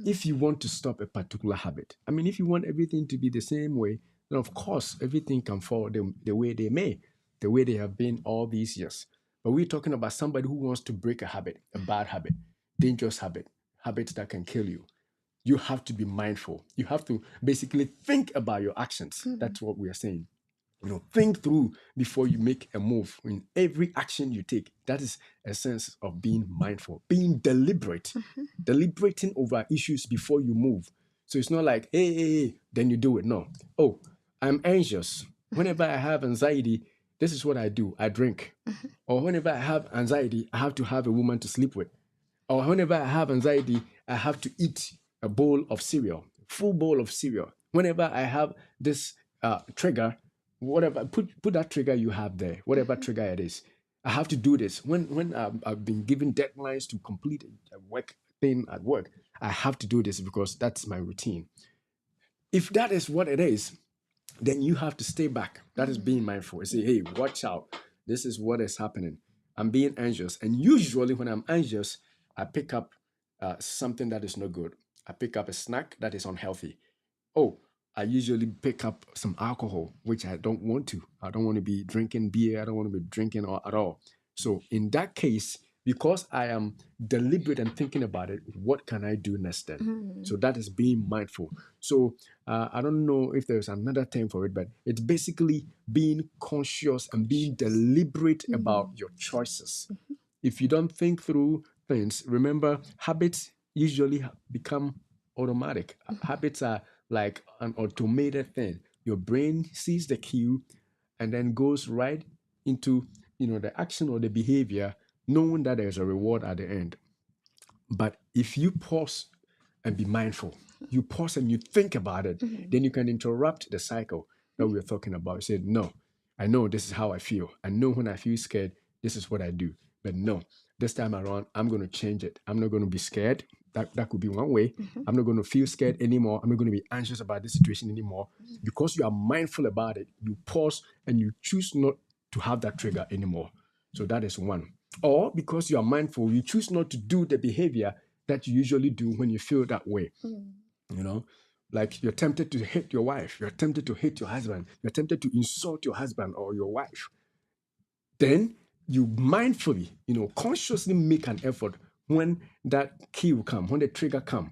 If you want to stop a particular habit, I mean, if you want everything to be the same way, then of course everything can fall the way they may, the way they have been all these years. But we're talking about somebody who wants to break a habit, a bad habit, dangerous habit, habits that can kill you. You have to be mindful. You have to basically think about your actions. That's what we are saying. Think through before you make a move in every action you take. That is a sense of being mindful, being deliberate, deliberating over issues before you move. So it's not like, hey, then you do it. No. Oh, I'm anxious. Whenever I have anxiety, this is what I do. I drink. Or whenever I have anxiety, I have to have a woman to sleep with. Or whenever I have anxiety, I have to eat a bowl of cereal, full bowl of cereal. Whenever I have this trigger, whatever, put that trigger you have there, whatever trigger it is. I have to do this. When I've been given deadlines to complete a work thing at work, I have to do this because that's my routine. If that is what it is, then you have to stay back. That is being mindful. And say, hey, watch out. This is what is happening. I'm being anxious. And usually when I'm anxious, I pick up something that is not good. I pick up a snack that is unhealthy. Oh, I usually pick up some alcohol, which I don't want to. I don't want to be drinking beer. I don't want to be drinking at all. So in that case, because I am deliberate and thinking about it, what can I do next then? So that is being mindful. So I don't know if there's another term for it, but it's basically being conscious and being deliberate about your choices. If you don't think through things, remember, habits usually become automatic. Habits are like an automated thing. Your brain sees the cue and then goes right into the action or the behavior, knowing that there's a reward at the end. But if you pause and be mindful, you pause and you think about it, then you can interrupt the cycle that we were talking about. You say, no, I know this is how I feel. I know when I feel scared, this is what I do. But no, this time around, I'm going to change it. I'm not going to be scared. That could be one way. I'm not going to feel scared anymore. I'm not going to be anxious about this situation anymore. Because you are mindful about it, you pause and you choose not to have that trigger anymore. So that is one. Or because you are mindful, you choose not to do the behavior that you usually do when you feel that way. You know, like you're tempted to hit your wife, you're tempted to hit your husband, you're tempted to insult your husband or your wife. Then you mindfully, consciously make an effort when that key will come, when the trigger comes.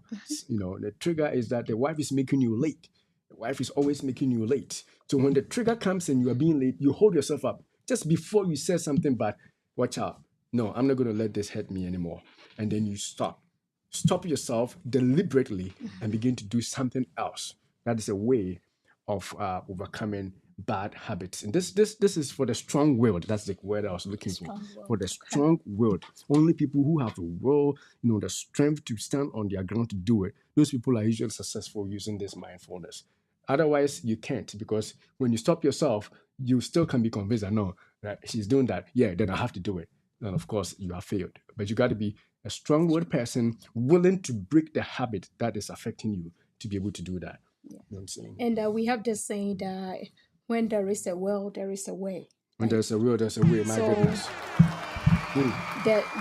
The trigger is that the wife is making you late. The wife is always making you late. So when the trigger comes and you are being late, you hold yourself up just before you say something bad. Watch out. No, I'm not going to let this hurt me anymore. And then you stop. Stop yourself deliberately and begin to do something else. That is a way of overcoming bad habits. And this is for the strong-willed. That's the word I was looking for. Strong For world. the Okay. strong-willed. Only people who have the will, the strength to stand on their ground to do it. Those people are usually successful using this mindfulness. Otherwise, you can't, because when you stop yourself, you still can be convinced that no, that she's doing that. Yeah, then I have to do it. And of course, you have failed. But you got to be a strong-willed person willing to break the habit that is affecting you to be able to do that. Yeah. You know what I'm saying? And we have this saying that when there is a will, there is a way. When Right? there's a will, there's a way. My So goodness.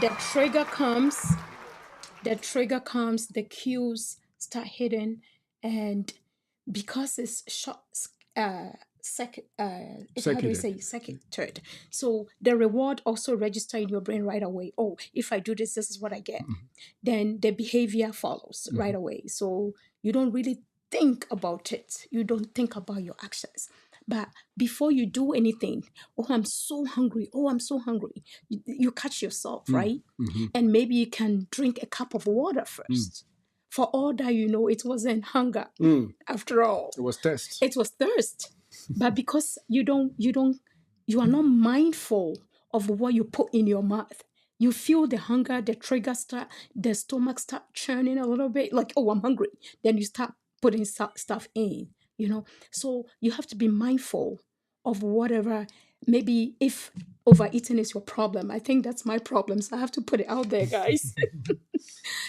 the trigger comes, the cues start hitting, and because it's short, second how do we Circuited. say second third. So the reward also register in your brain right away. Oh, if I do this, this is what I get. Then the behavior follows right away. So you don't really think about it. You don't think about your actions. But before you do anything, oh, I'm so hungry. Oh, I'm so hungry. You catch yourself, right? And maybe you can drink a cup of water first. For all that you know, it wasn't hunger after all. It was test. It was thirst. But because you are not mindful of what you put in your mouth, you feel the hunger, the stomach start churning a little bit, like, oh, I'm hungry. Then you start putting stuff in, So you have to be mindful of whatever, maybe if overeating is your problem. I think that's my problem. So I have to put it out there, guys.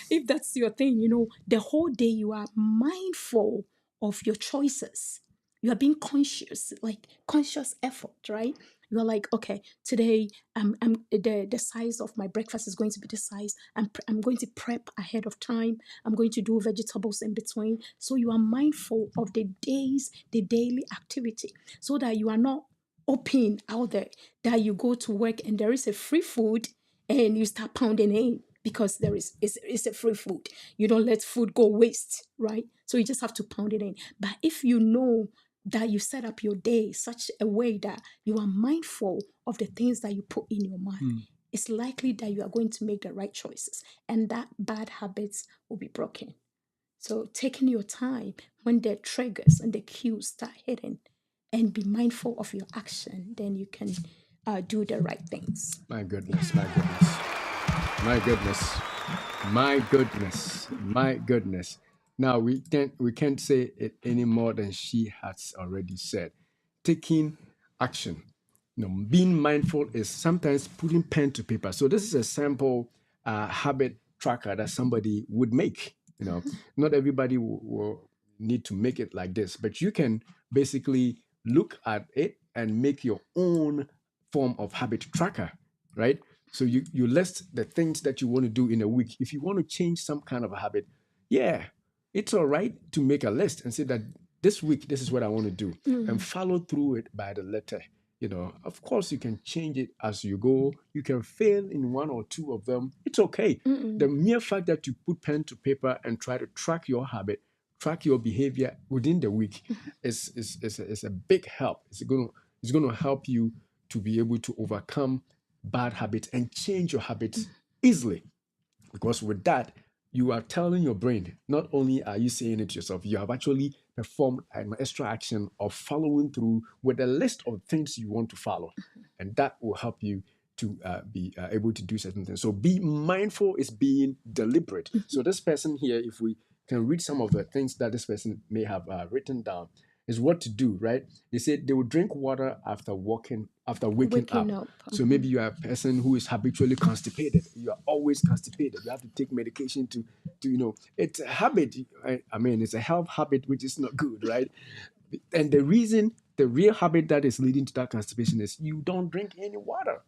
If that's your thing, the whole day you are mindful of your choices. You are being conscious, like conscious effort, right? You're like, okay, today the size of my breakfast is going to be this size. I'm going to prep ahead of time. I'm going to do vegetables in between. So you are mindful of the daily activity, so that you are not open out there, that you go to work and there is a free food and you start pounding in because there is it's a free food. You don't let food go waste, right? So you just have to pound it in. But if you know that you set up your day such a way that you are mindful of the things that you put in your mouth, it's likely that you are going to make the right choices and that bad habits will be broken. So taking your time when the triggers and the cues start hitting and be mindful of your action, then you can do the right things. My goodness, my goodness, my goodness, my goodness, my goodness. Now we can't say it any more than she has already said. Taking action. Being mindful is sometimes putting pen to paper. So this is a sample habit tracker that somebody would make. Not everybody will need to make it like this, but you can basically look at it and make your own form of habit tracker, right? So you list the things that you want to do in a week. If you want to change some kind of a habit, yeah, it's all right to make a list and say that this week this is what I want to do and follow through it by the letter. Of course you can change it as you go. You can fail in one or two of them. It's okay. The mere fact that you put pen to paper and try to track your habit, track your behavior within the week is a big help. It's going to help you to be able to overcome bad habits and change your habits easily. Because with that, you are telling your brain, not only are you saying it to yourself, you have actually performed an extra action of following through with a list of things you want to follow. And that will help you to be able to do certain things. So be mindful is being deliberate. So this person here, if we can read some of the things that this person may have written down, is what to do, right? They said they would drink water after waking Waking up. up. So maybe you are a person who is habitually constipated. You are always constipated. You have to take medication to it's a habit. I mean, it's a health habit, which is not good, right? And the real habit that is leading to that constipation is you don't drink any water.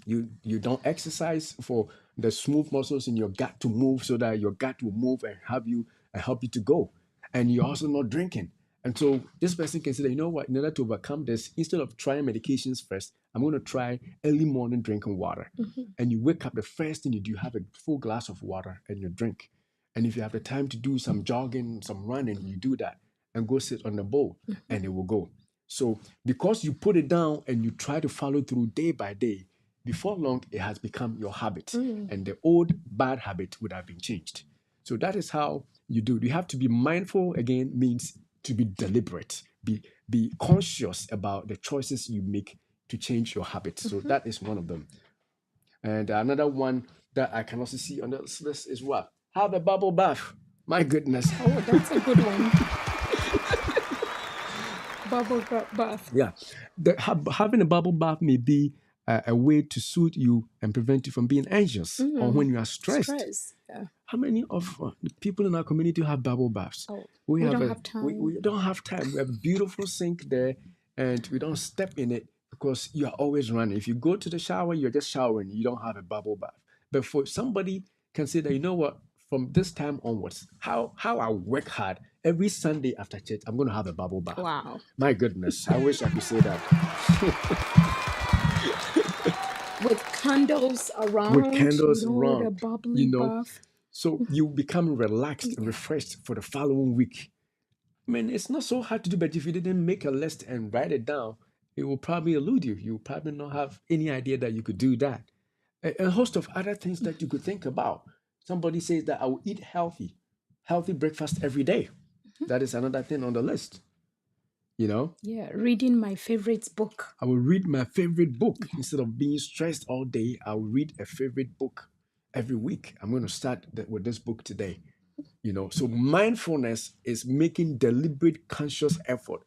You don't exercise for the smooth muscles in your gut to move so that your gut will move and help you to go. And you're also not drinking. And so this person can say that, you know what, in order to overcome this, instead of trying medications first, I'm going to try early morning drinking water. And you wake up, the first thing you do, you have a full glass of water and you drink. And if you have the time to do some jogging, some running, you do that and go sit on the bowl and it will go. So because you put it down and you try to follow through day by day, before long, it has become your habit. And the old bad habit would have been changed. So that is how you do it. You have to be mindful, again, means to be deliberate. Be conscious about the choices you make to change your habits. So that is one of them. And another one that I can also see on this list is what? Have a bubble bath. My goodness. Oh, that's a good one. Bubble bath. Yeah. Having a bubble bath may be a way to soothe you and prevent you from being anxious or when you are stressed. Stress. Yeah. How many of the people in our community have bubble baths? Oh, We we have don't have time. we don't have time. We have a beautiful sink there, and we don't step in it because you are always running. If you go to the shower, you're just showering. You don't have a bubble bath. But for somebody can say that, you know what, from this time onwards, how I work hard every Sunday after church, I'm going to have a bubble bath. Wow. My goodness, I wish I could say that. With candles With around, candles the around, bubbly you know, bath. so you become relaxed and Yeah. refreshed for the following week. I mean, it's not so hard to do, but if you didn't make a list and write it down, it will probably elude you. You will probably not have any idea that you could do that. A host of other things that you could think about. Somebody says that I will eat healthy breakfast every day. That is another thing on the list. You know, Yeah, reading my favorite book. I will read my favorite book Yeah. instead of being stressed all day. I will read a favorite book every week. I'm going to start with this book today. So mindfulness is making deliberate conscious effort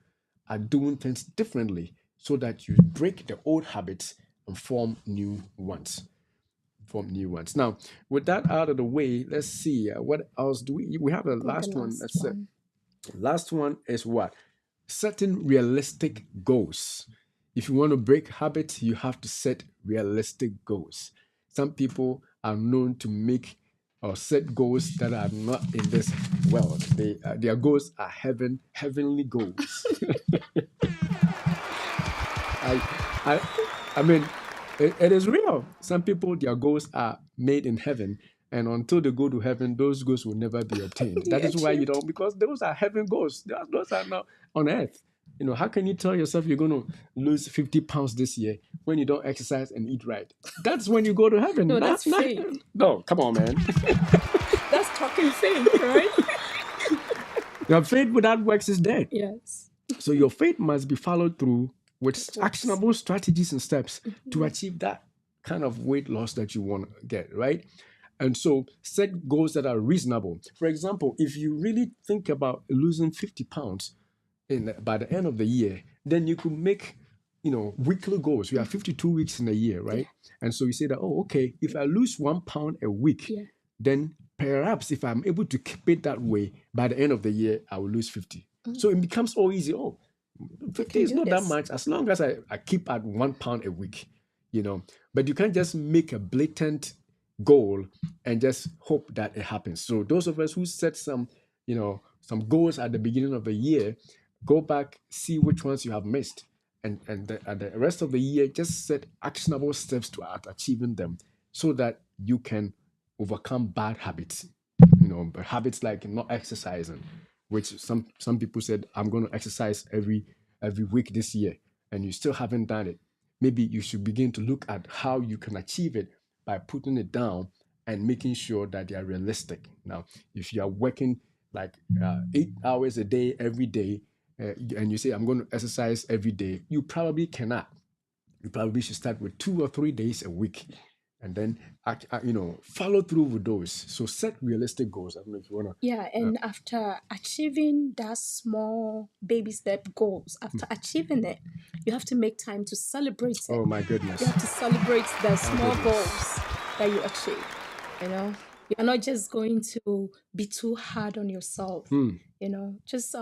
at doing things differently so that you break the old habits and form new ones. Now, with that out of the way, let's see what else do we have. A I think the last one. last Let's say one. last one is what? Setting realistic goals. If you want to break habits, you have to set realistic goals. Some people are known to make or set goals that are not in this world. Their goals are heavenly goals. I, I mean, it is real. Some people, their goals are made in heaven, and until they go to heaven, those goals will never be obtained. Be That is why achieved. because those are heaven goals. Those are not on earth. How can you tell yourself you're going to lose 50 pounds this year when you don't exercise and eat right? That's when you go to heaven. No, that's faith. No, come on, man. That's talking faith, right? Your faith without works is dead. Yes. So your faith must be followed through with It works. actionable strategies and steps to achieve that kind of weight loss that you want to get, right? And so set goals that are reasonable. For example, if you really think about losing 50 pounds by the end of the year, then you could make weekly goals. We have 52 weeks in a year, Yeah. right? And so you say that, oh, okay, if I lose 1 pound a week, Yeah. then perhaps if I'm able to keep it that way, by the end of the year, I will lose 50. So it becomes all easy. Oh, You 50 can is do not that this. much as long as I keep at 1 pound a week, But you can't just make a blatant goal and just hope that it happens. So those of us who set some goals at the beginning of the year, go back, see which ones you have missed. At the rest of the year, just set actionable steps to at achieving them so that you can overcome bad habits. Habits like not exercising, which some people said, I'm going to exercise every week this year, and you still haven't done it. Maybe you should begin to look at how you can achieve it by putting it down and making sure that they are realistic. Now, if you are working like 8 hours a day every day, and you say I'm going to exercise every day, you probably cannot. You probably should start with 2 or 3 days a week, and then follow through with those. So set realistic goals. I don't know if you wanna. Yeah, and after achieving that small baby step goals, after achieving it, you have to make time to celebrate it. Oh my You goodness. have to celebrate the My small goodness. goals that you achieve. You know, you're not just going to be too hard on yourself. Hmm. Just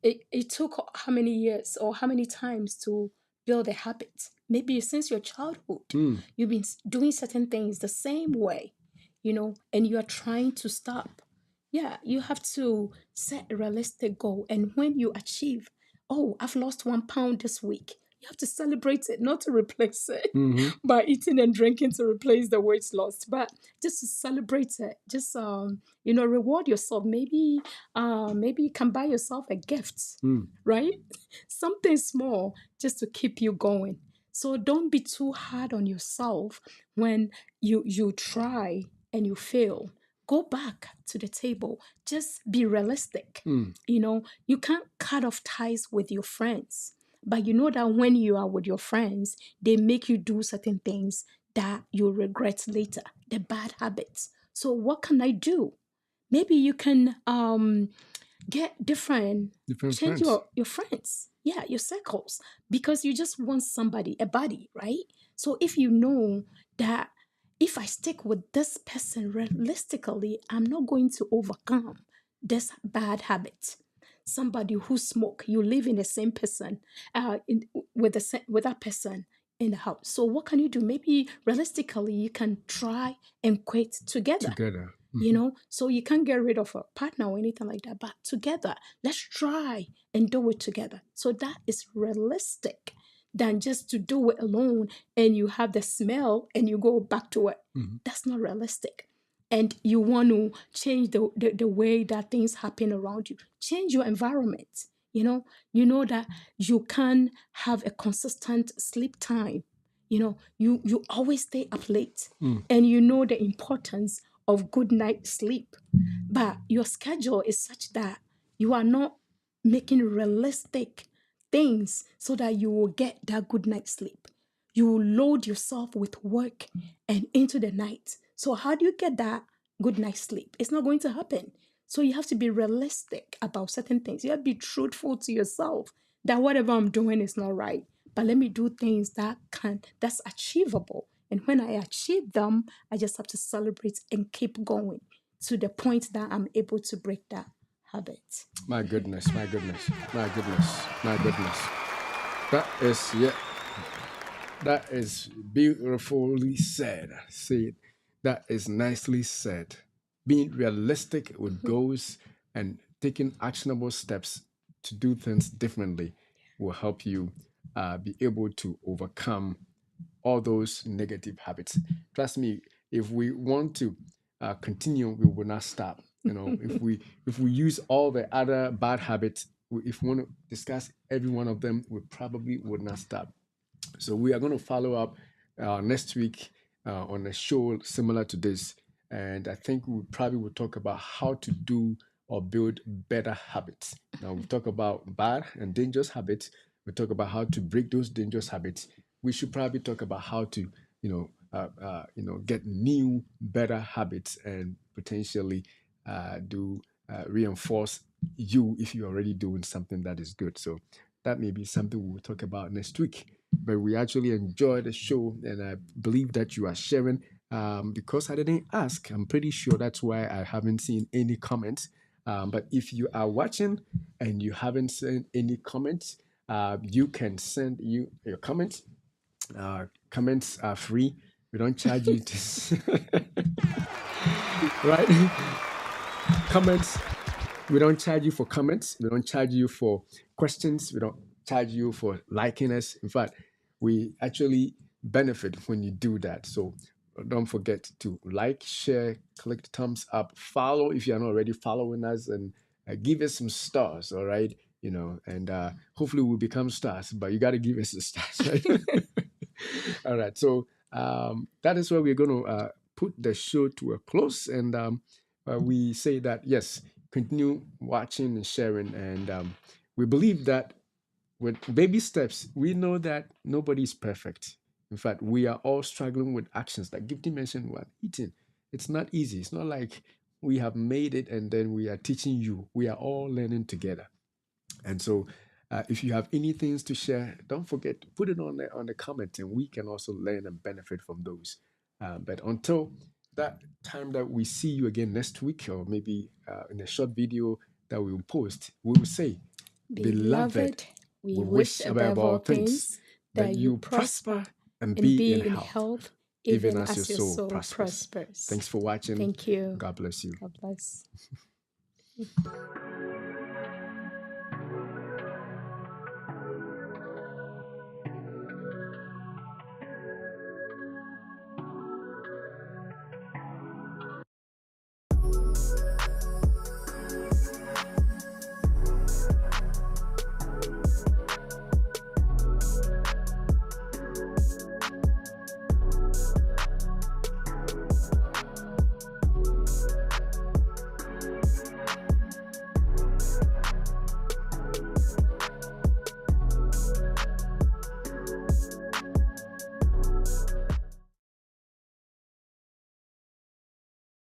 it took how many years or how many times to build a habit. Maybe since your childhood, Hmm. you've been doing certain things the same way, and you are trying to stop. Yeah, you have to set a realistic goal. And when you achieve, oh, I've lost 1 pound this week, you have to celebrate it, not to replace it Mm-hmm. by eating and drinking to replace the weight lost, but just to celebrate it. Just reward yourself. Maybe you can buy yourself a gift, Hmm. right? Something small just to keep you going. So don't be too hard on yourself when you try and you fail. Go back to the table. Just be realistic. Hmm. You can't cut off ties with your friends, but you know that when you are with your friends, they make you do certain things that you'll regret later, the bad habits. So what can I do? Maybe you can get different, Different change friends. your friends, yeah, your circles, because you just want somebody, a buddy, right? So if you know that if I stick with this person realistically, I'm not going to overcome this bad habit. Somebody who smoke, you live in the same person, with that person in the house. So what can you do? Maybe realistically, you can try and quit together. Together. you know? So you can't get rid of a partner or anything like that, but together, let's try and do it together. So that is realistic than just to do it alone and you have the smell and you go back to it. That's not realistic. And you want to change the way that things happen around you, change your environment. You know that you can have a consistent sleep time. You always stay up late, and you know the importance of good night sleep, but your schedule is such that you are not making realistic things so that you will get that good night sleep. You will load yourself with work and into the night. So how do you get that good night sleep? It's not going to happen. So you have to be realistic about certain things. You have to be truthful to yourself that whatever I'm doing is not right. But let me do things that's achievable. And when I achieve them, I just have to celebrate and keep going to the point that I'm able to break that habit. My goodness, my goodness, my goodness, my goodness. That is, yeah, that is beautifully said. See it. That is nicely said. Being realistic with goals and taking actionable steps to do things differently will help you be able to overcome all those negative habits. Trust me, if we want to continue, we will not stop. If we use all the other bad habits, if we want to discuss every one of them, we probably would not stop. So we are going to follow up next week on a show similar to this, and I think we probably will talk about how to do or build better habits. Now we've talked about bad and dangerous habits. We talk about how to break those dangerous habits. We should probably talk about how to, get new, better habits and potentially do reinforce you if you're already doing something that is good. So that may be something we'll talk about next week. But we actually enjoyed the show, and I believe that you are sharing. Because I didn't ask, I'm pretty sure that's why I haven't seen any comments. But if you are watching and you haven't sent any comments, you can send your comments. Comments are free. We don't charge you to, right? Comments, we don't charge you for comments. We don't charge you for questions. We don't charge you for liking us. In fact, we actually benefit when you do that. So don't forget to like, share, click the thumbs up, follow if you're not already following us, and give us some stars. All right, and hopefully we'll become stars. But you got to give us the stars, right? All right. So that is where we're going to put the show to a close, and we say that yes, continue watching and sharing, and we believe that with baby steps, we know that nobody is perfect. In fact, we are all struggling with actions like Gifty mentioned. What eating? It's not easy. It's not like we have made it and then we are teaching you. We are all learning together. And so, if you have any things to share, don't forget to put it on the comments, and we can also learn and benefit from those. But until that time that we see you again next week, or maybe in a short video that we will post, we will say, "Beloved, Beloved, we we wish wish above above all all things things that that you you prosper prosper and and be in be in health, health, even even as your as your soul soul prospers." prospers. Thanks for watching. Thank you. God bless you. God bless.